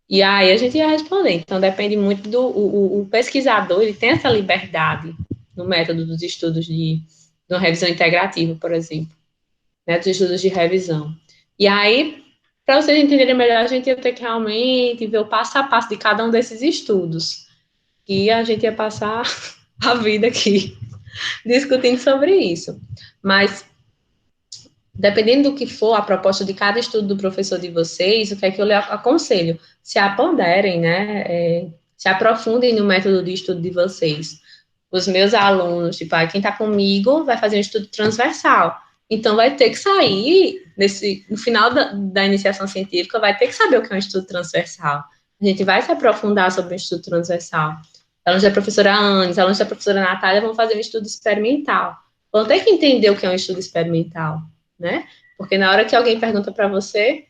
E aí a gente ia responder. Então, depende muito o pesquisador, ele tem essa liberdade no método dos estudos de uma revisão integrativa, por exemplo, né, dos estudos de revisão. E aí, para vocês entenderem melhor, a gente ia ter que realmente ver o passo a passo de cada um desses estudos. E a gente ia passar a vida aqui discutindo sobre isso. Mas, dependendo do que for a proposta de cada estudo do professor de vocês, o que é que eu lhe aconselho? Se apoderem, né? Se aprofundem no método de estudo de vocês. Os meus alunos, tipo, quem está comigo vai fazer um estudo transversal. Então, vai ter que sair, no final da iniciação científica, vai ter que saber o que é um estudo transversal. A gente vai se aprofundar sobre o estudo transversal. Alunos da professora Anis, alunos da professora Natália vão fazer um estudo experimental. Vão ter que entender o que é um estudo experimental. né? Porque na hora que alguém pergunta para você,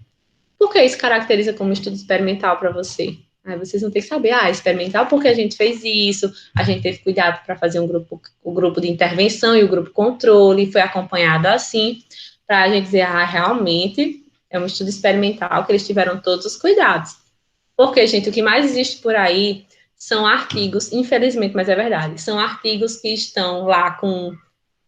por que isso caracteriza como estudo experimental para você? Aí vocês vão ter que saber, experimental porque a gente fez isso, a gente teve cuidado para fazer o grupo de intervenção e o grupo controle, foi acompanhado assim, para a gente dizer, realmente é um estudo experimental que eles tiveram todos os cuidados. Porque, gente, o que mais existe por aí são artigos, infelizmente, mas é verdade, são artigos que estão lá com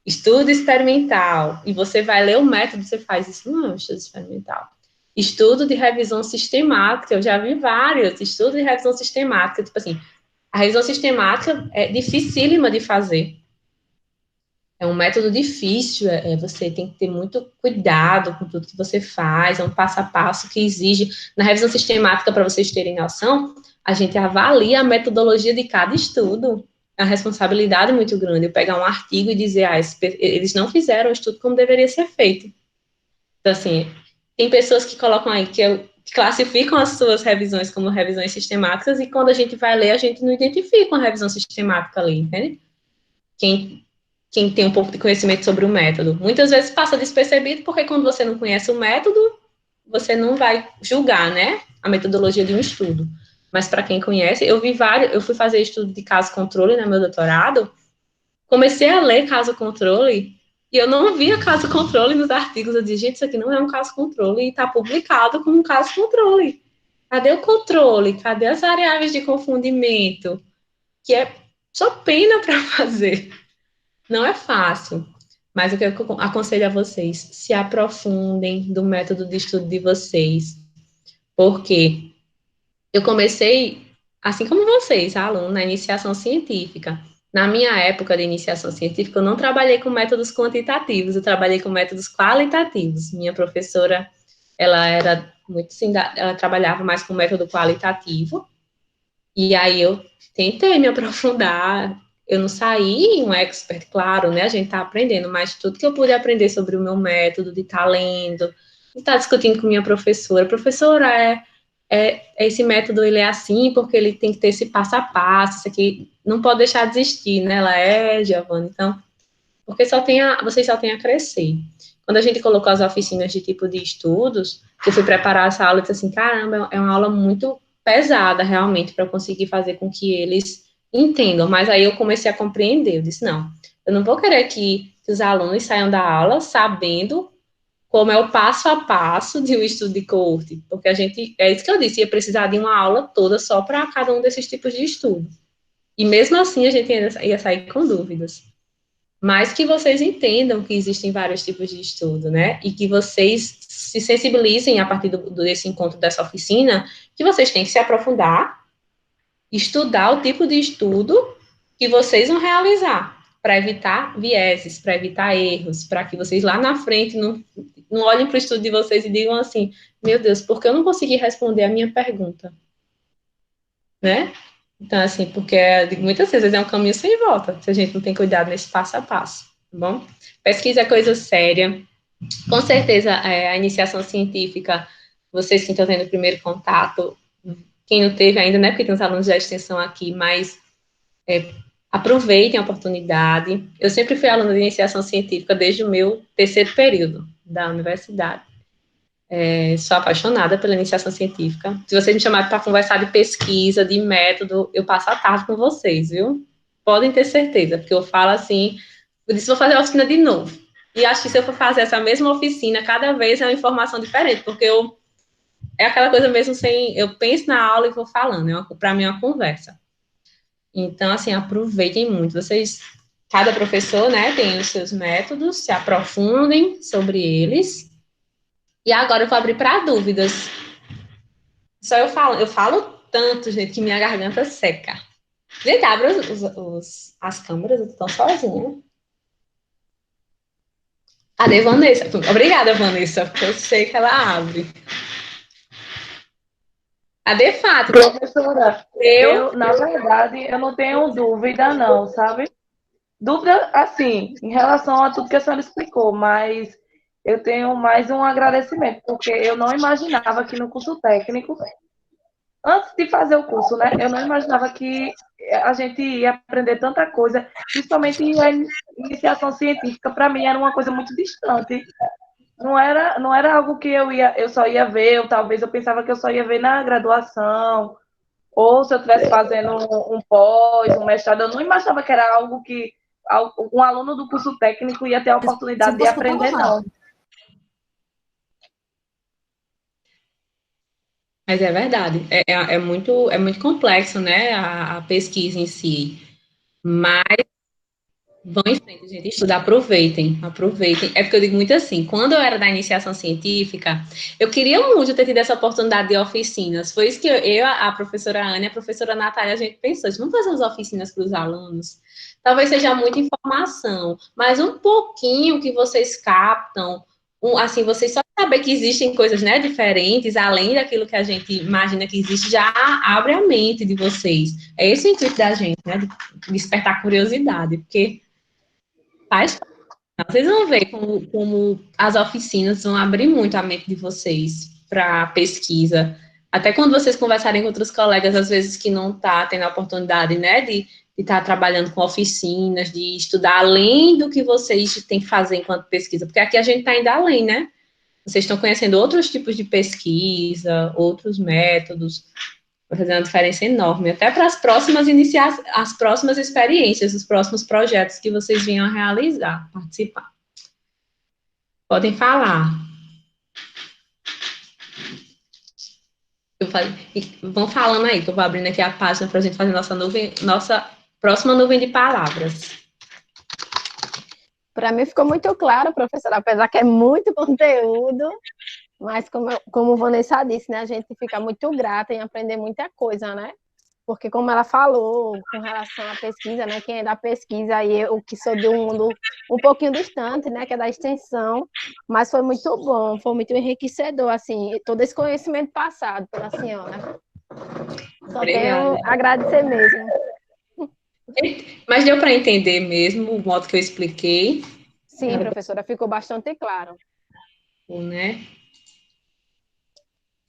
estudo experimental, e você vai ler o método, você faz isso, não é um estudo experimental. Estudo de revisão sistemática, eu já vi vários, estudo de revisão sistemática, tipo assim, a revisão sistemática é dificílima de fazer. É um método difícil, você tem que ter muito cuidado com tudo que você faz, é um passo a passo que exige. Na revisão sistemática, para vocês terem noção, a gente avalia a metodologia de cada estudo. É uma responsabilidade muito grande eu pegar um artigo e dizer, eles não fizeram o estudo como deveria ser feito. Então, assim, tem pessoas que colocam aí, que classificam as suas revisões como revisões sistemáticas, e quando a gente vai ler, a gente não identifica uma revisão sistemática ali, entende? Quem tem um pouco de conhecimento sobre o método. Muitas vezes passa despercebido, porque quando você não conhece o método, você não vai julgar, né, a metodologia de um estudo. Mas para quem conhece, eu fui fazer estudo de caso-controle no meu doutorado, comecei a ler caso-controle, e eu não via caso-controle nos artigos. Eu disse, gente, isso aqui não é um caso-controle, e está publicado como um caso-controle. Cadê o controle? Cadê as variáveis de confundimento? Que é só pena para fazer. Não é fácil, mas o que eu aconselho a vocês, se aprofundem do método de estudo de vocês, porque eu comecei, assim como vocês, aluno, na iniciação científica. Na minha época de iniciação científica, eu não trabalhei com métodos quantitativos, eu trabalhei com métodos qualitativos. Minha professora, ela era muito, ela trabalhava mais com método qualitativo, e aí eu tentei me aprofundar. Eu não saí um expert, claro, né? A gente tá aprendendo, mas tudo que eu pude aprender sobre o meu método, de estar lendo, de estar discutindo com minha professora. Professora, esse método, ele é assim, porque ele tem que ter esse passo a passo, isso aqui não pode deixar de existir, né? Ela Giovana, então, porque vocês só têm a crescer. Quando a gente colocou as oficinas de tipo de estudos, que eu fui preparar essa aula, eu disse assim, caramba, é uma aula muito pesada, realmente, para eu conseguir fazer com que eles entendam. Mas aí eu comecei a compreender, eu disse, não, eu não vou querer que os alunos saiam da aula sabendo como é o passo a passo de um estudo de coorte, porque é isso que eu disse, ia precisar de uma aula toda só para cada um desses tipos de estudo. E mesmo assim a gente ia sair com dúvidas. Mas que vocês entendam que existem vários tipos de estudo, né? E que vocês se sensibilizem a partir desse encontro, dessa oficina, que vocês têm que se aprofundar, estudar o tipo de estudo que vocês vão realizar, para evitar vieses, para evitar erros, para que vocês lá na frente não olhem para o estudo de vocês e digam assim, meu Deus, por que eu não consegui responder a minha pergunta? Né? Então, assim, porque muitas vezes é um caminho sem volta, se a gente não tem cuidado nesse passo a passo, tá bom? Pesquisa é coisa séria. Com certeza, a iniciação científica, vocês que estão tendo o primeiro contato, quem não teve ainda, né, porque tem uns alunos de extensão aqui, mas aproveitem a oportunidade. Eu sempre fui aluna de iniciação científica desde o meu terceiro período da universidade. Sou apaixonada pela iniciação científica. Se vocês me chamarem para conversar de pesquisa, de método, eu passo a tarde com vocês, viu? Podem ter certeza, porque eu falo assim, eu disse, vou fazer a oficina de novo. E acho que se eu for fazer essa mesma oficina, cada vez é uma informação diferente, porque é aquela coisa mesmo eu penso na aula e vou falando, para mim é uma conversa. Então, assim, aproveitem muito. Vocês, cada professor, né, tem os seus métodos, se aprofundem sobre eles. E agora eu vou abrir para dúvidas. Só eu falo tanto, gente, que minha garganta seca. Gente, abre as câmeras, eu tô tão sozinha. Cadê Vanessa? Obrigada, Vanessa, porque eu sei que ela abre. Cadê Fátima? Professora, na verdade, eu não tenho dúvida, não, sabe? Dúvida, assim, em relação a tudo que a senhora explicou, mas eu tenho mais um agradecimento, porque eu não imaginava que no curso técnico, antes de fazer o curso, né, eu não imaginava que a gente ia aprender tanta coisa, principalmente a iniciação científica, para mim era uma coisa muito distante. não era algo que eu só ia ver, ou talvez eu pensava que eu só ia ver na graduação, ou se eu estivesse fazendo um pós, um mestrado, eu não imaginava que era algo que um aluno do curso técnico ia ter a Você oportunidade não de está escutando aprender, não. nada. Mas é verdade, é muito complexo, né, a pesquisa em si. Mas vão em frente, gente, estuda, aproveitem, aproveitem. É porque eu digo muito assim, quando eu era da iniciação científica, eu queria muito ter tido essa oportunidade de oficinas. Foi isso que a professora Ana e a professora Natália, a gente pensou, vamos fazer umas oficinas para os alunos. Talvez seja muita informação, mas um pouquinho que vocês captam, assim, vocês só saber que existem coisas, né, diferentes, além daquilo que a gente imagina que existe, já abre a mente de vocês. É esse o intuito da gente, né, de despertar curiosidade, porque faz. Vocês vão ver como as oficinas vão abrir muito a mente de vocês para pesquisa. Até quando vocês conversarem com outros colegas, às vezes que não tá tendo a oportunidade, né, de estar trabalhando com oficinas, de estudar além do que vocês têm que fazer enquanto pesquisa, porque aqui a gente está indo além, né? Vocês estão conhecendo outros tipos de pesquisa, outros métodos, vai fazer uma diferença enorme, até para as próximas as próximas experiências, os próximos projetos que vocês venham a realizar, participar. Podem falar. Vão falando aí, que eu vou abrindo aqui a página para a gente fazer nossa próxima nuvem de palavras. Para mim ficou muito claro, professora, apesar que é muito conteúdo, mas como Vanessa disse, né, a gente fica muito grata em aprender muita coisa, né? Porque como ela falou, com relação à pesquisa, né, quem é da pesquisa, aí eu que sou de um mundo um pouquinho distante, né, que é da extensão, mas foi muito bom, foi muito enriquecedor, assim, todo esse conhecimento passado pela senhora. Só tenho a agradecer mesmo. Mas deu para entender mesmo o modo que eu expliquei? Sim, professora, ficou bastante claro. Né?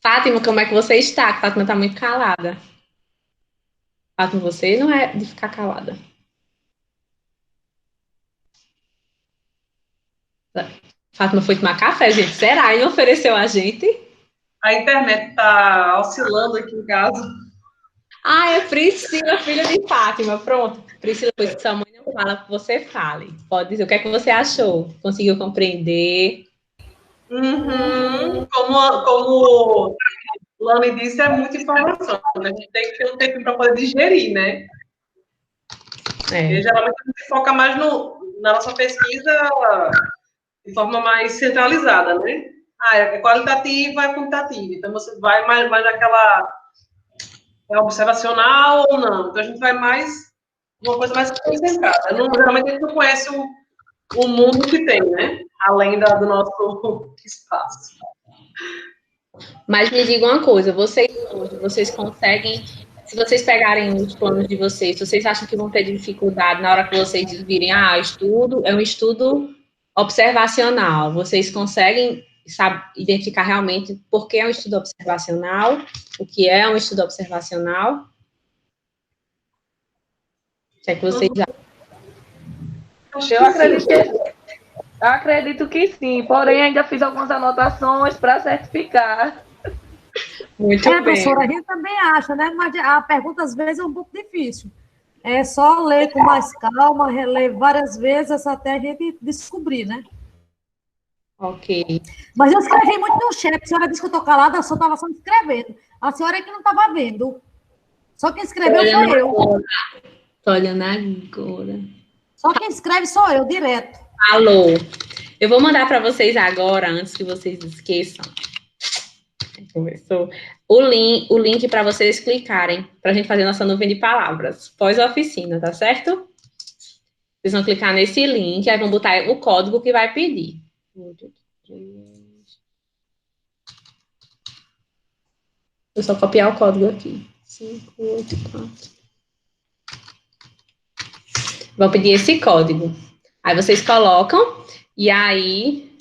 Fátima, como é que você está? Que Fátima está muito calada. Fátima, você não é de ficar calada. Fátima foi tomar café, gente. Será? E não ofereceu a gente? A internet está oscilando aqui em casa. Ah, é Priscila, filha de Fátima. Pronto. Priscila, pois que sua mãe não fala, que você fale. Pode dizer o que é que você achou. Conseguiu compreender? Uhum. Como Lani disse, é muita informação. Né? A gente tem que ter um tempo para poder digerir, né? E geralmente a gente foca mais na nossa pesquisa de forma mais centralizada, né? É qualitativa, é quantitativa. Então, você vai mais naquela... É observacional ou não? Então, a gente vai mais... Uma coisa mais concentrada. Geralmente, a gente não conhece o mundo que tem, né? Além do nosso espaço. Mas me diga uma coisa, vocês conseguem, se vocês pegarem os planos de vocês acham que vão ter dificuldade na hora que vocês virem, é um estudo observacional, vocês conseguem, identificar realmente por que é um estudo observacional, o que é um estudo observacional? O que é que vocês acham? Eu acredito que sim, porém ainda fiz algumas anotações para certificar. Muito bem. Professora, a gente também acha, né? Mas a pergunta às vezes é um pouco difícil. É só ler com mais calma, reler várias vezes até a gente descobrir, né? Ok. Mas eu escrevi muito no chat. A senhora disse que eu estou calada, eu só estava só escrevendo. A senhora é que não estava vendo. Só quem escreveu foi eu. Estou olhando agora. Só quem escreve sou eu, direto. Alô. Eu vou mandar para vocês agora, antes que vocês esqueçam. Começou. O link para vocês clicarem, para a gente fazer nossa nuvem de palavras, pós-oficina, tá certo? Vocês vão clicar nesse link, aí vão botar o código que vai pedir. Vou só copiar o código aqui. 584. Vou pedir esse código. Aí vocês colocam, e aí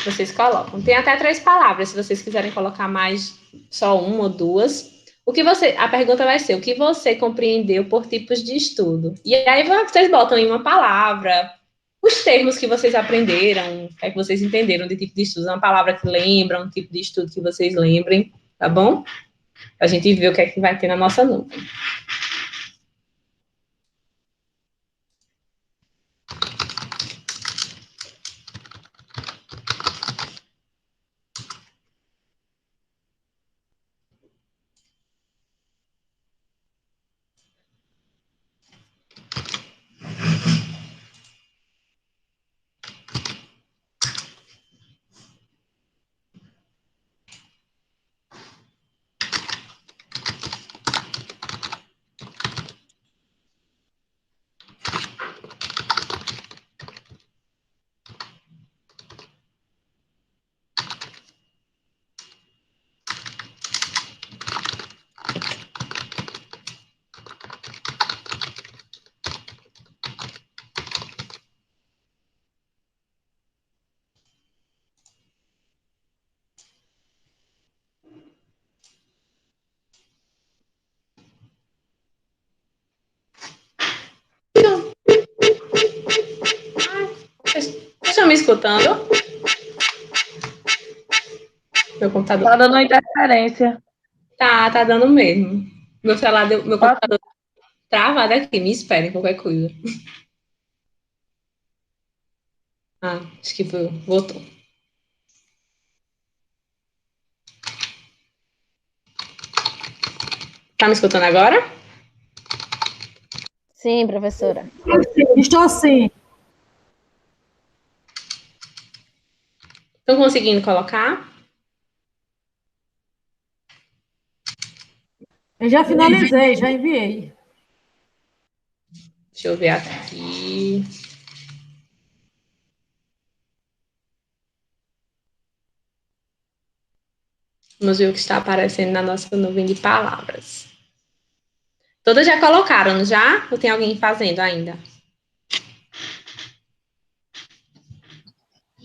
vocês colocam. Tem até 3 palavras, se vocês quiserem colocar mais, só uma ou duas. A pergunta vai ser, o que você compreendeu por tipos de estudo? E aí vocês botam em uma palavra, os termos que vocês aprenderam, o que é que vocês entenderam de tipo de estudo, uma palavra que lembra, um tipo de estudo que vocês lembrem, tá bom? A gente ver o que é que vai ter na nossa nuvem. Vocês estão me escutando? Meu computador. Tá dando uma interferência. Tá dando mesmo. Meu celular, meu computador travado aqui, me esperem qualquer coisa. Ah, acho que foi, voltou. Tá me escutando agora? Sim, professora. Estou sim. Estão conseguindo colocar? Eu já finalizei, já enviei. Deixa eu ver aqui. Vamos ver o que está aparecendo na nossa nuvem de palavras. Todas já colocaram, já? Ou tem alguém fazendo ainda?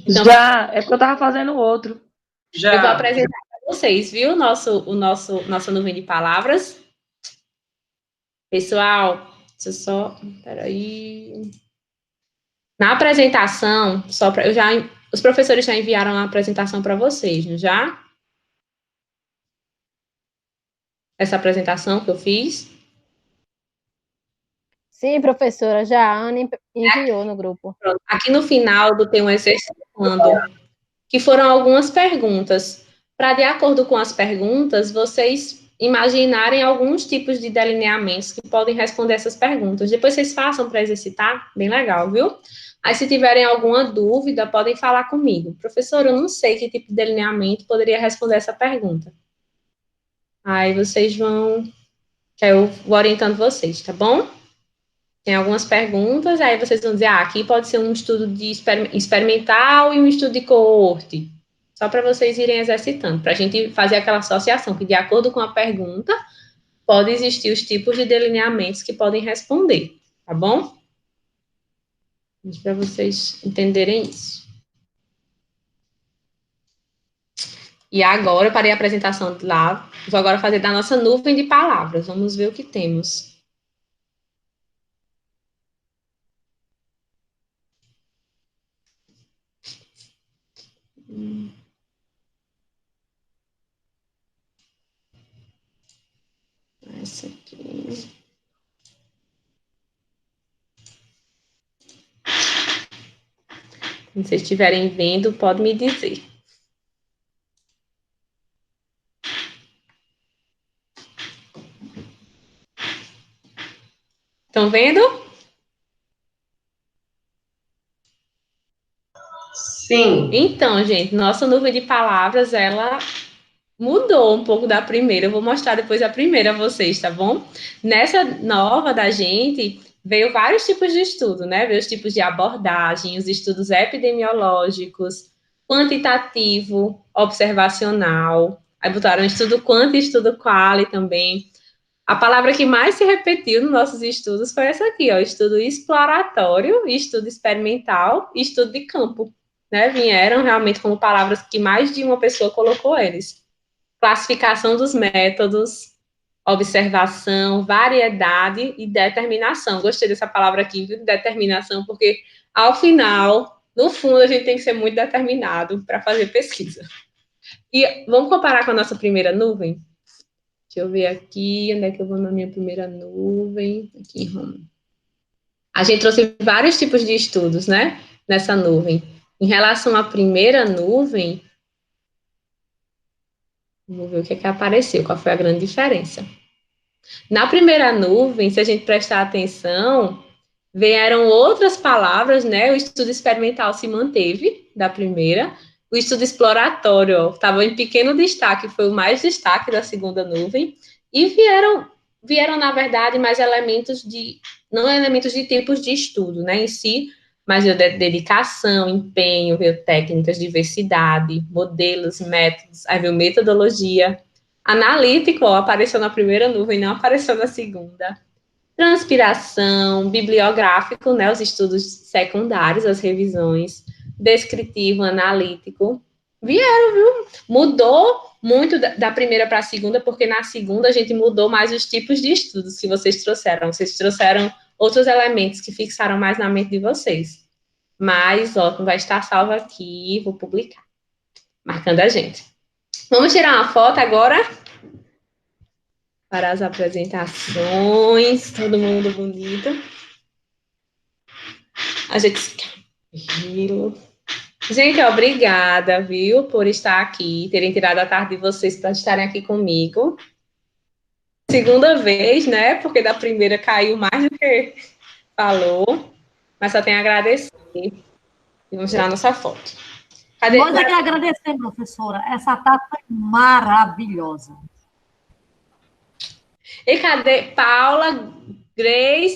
Então, já, é porque eu estava fazendo outro. Já. Eu vou apresentar para vocês, viu? Nossa nuvem de palavras. Pessoal, deixa eu só. Peraí. Na apresentação, os professores já enviaram a apresentação para vocês, não já? Essa apresentação que eu fiz. Sim, professora, já a Ana enviou no grupo. Pronto. Aqui no final tem um exercitando, que foram algumas perguntas. Para, de acordo com as perguntas, vocês imaginarem alguns tipos de delineamentos que podem responder essas perguntas. Depois vocês façam para exercitar, bem legal, viu? Aí, se tiverem alguma dúvida, podem falar comigo. Professor, eu não sei que tipo de delineamento poderia responder essa pergunta. Aí vocês vão, que eu vou orientando vocês, tá bom? Tem algumas perguntas, aí vocês vão dizer, aqui pode ser um estudo de experimental e um estudo de coorte. Só para vocês irem exercitando, para a gente fazer aquela associação, que de acordo com a pergunta, pode existir os tipos de delineamentos que podem responder, tá bom? Para vocês entenderem isso. E agora, eu parei a apresentação de lá, vou agora fazer da nossa nuvem de palavras. Vamos ver o que temos. Essa aqui. Se vocês estiverem vendo, pode me dizer. Estão vendo? Sim. Então, gente, nossa nuvem de palavras, ela mudou um pouco da primeira. Eu vou mostrar depois a primeira a vocês, tá bom? Nessa nova da gente, veio vários tipos de estudo, né? Veio os tipos de abordagem, os estudos epidemiológicos, quantitativo, observacional. Aí botaram estudo quanti e estudo quali também. A palavra que mais se repetiu nos nossos estudos foi essa aqui, ó, estudo exploratório, estudo experimental e estudo de campo, né? Vieram realmente como palavras que mais de uma pessoa colocou eles. Classificação dos métodos, observação, variedade e determinação. Gostei dessa palavra aqui, viu? Determinação, porque ao final, no fundo, a gente tem que ser muito determinado para fazer pesquisa. E vamos comparar com a nossa primeira nuvem? Deixa eu ver aqui, onde é que eu vou na minha primeira nuvem? Aqui em Roma. A gente trouxe vários tipos de estudos, né? Nessa nuvem. Em relação à primeira nuvem, vamos ver o que é que apareceu, qual foi a grande diferença. Na primeira nuvem, se a gente prestar atenção, vieram outras palavras, né? O estudo experimental se manteve da primeira, o estudo exploratório estava em pequeno destaque, foi o mais destaque da segunda nuvem, e vieram na verdade, mais elementos não elementos de tipos de estudo, né, em si, mas de dedicação, empenho, veio técnicas, diversidade, modelos, métodos, aí veio metodologia. Analítico, ó, apareceu na primeira nuvem, não apareceu na segunda. Transpiração, bibliográfico, né, os estudos secundários, as revisões, descritivo, analítico, vieram, viu? Mudou muito da primeira para a segunda, porque na segunda a gente mudou mais os tipos de estudos que vocês trouxeram. Vocês trouxeram outros elementos que fixaram mais na mente de vocês. Mas, ó, vai estar salvo aqui, vou publicar, marcando a gente. Vamos tirar uma foto agora? Para as apresentações, todo mundo bonito. A gente... Gente, obrigada, viu, por estar aqui, terem tirado a tarde de vocês para estarem aqui comigo. Segunda vez, né, porque da primeira caiu mais do que falou, mas só tenho a agradecer. E vamos tirar a nossa foto. Cadê? Nós é que agradecer, professora. Essa tarde foi maravilhosa. E cadê Paula, Grace?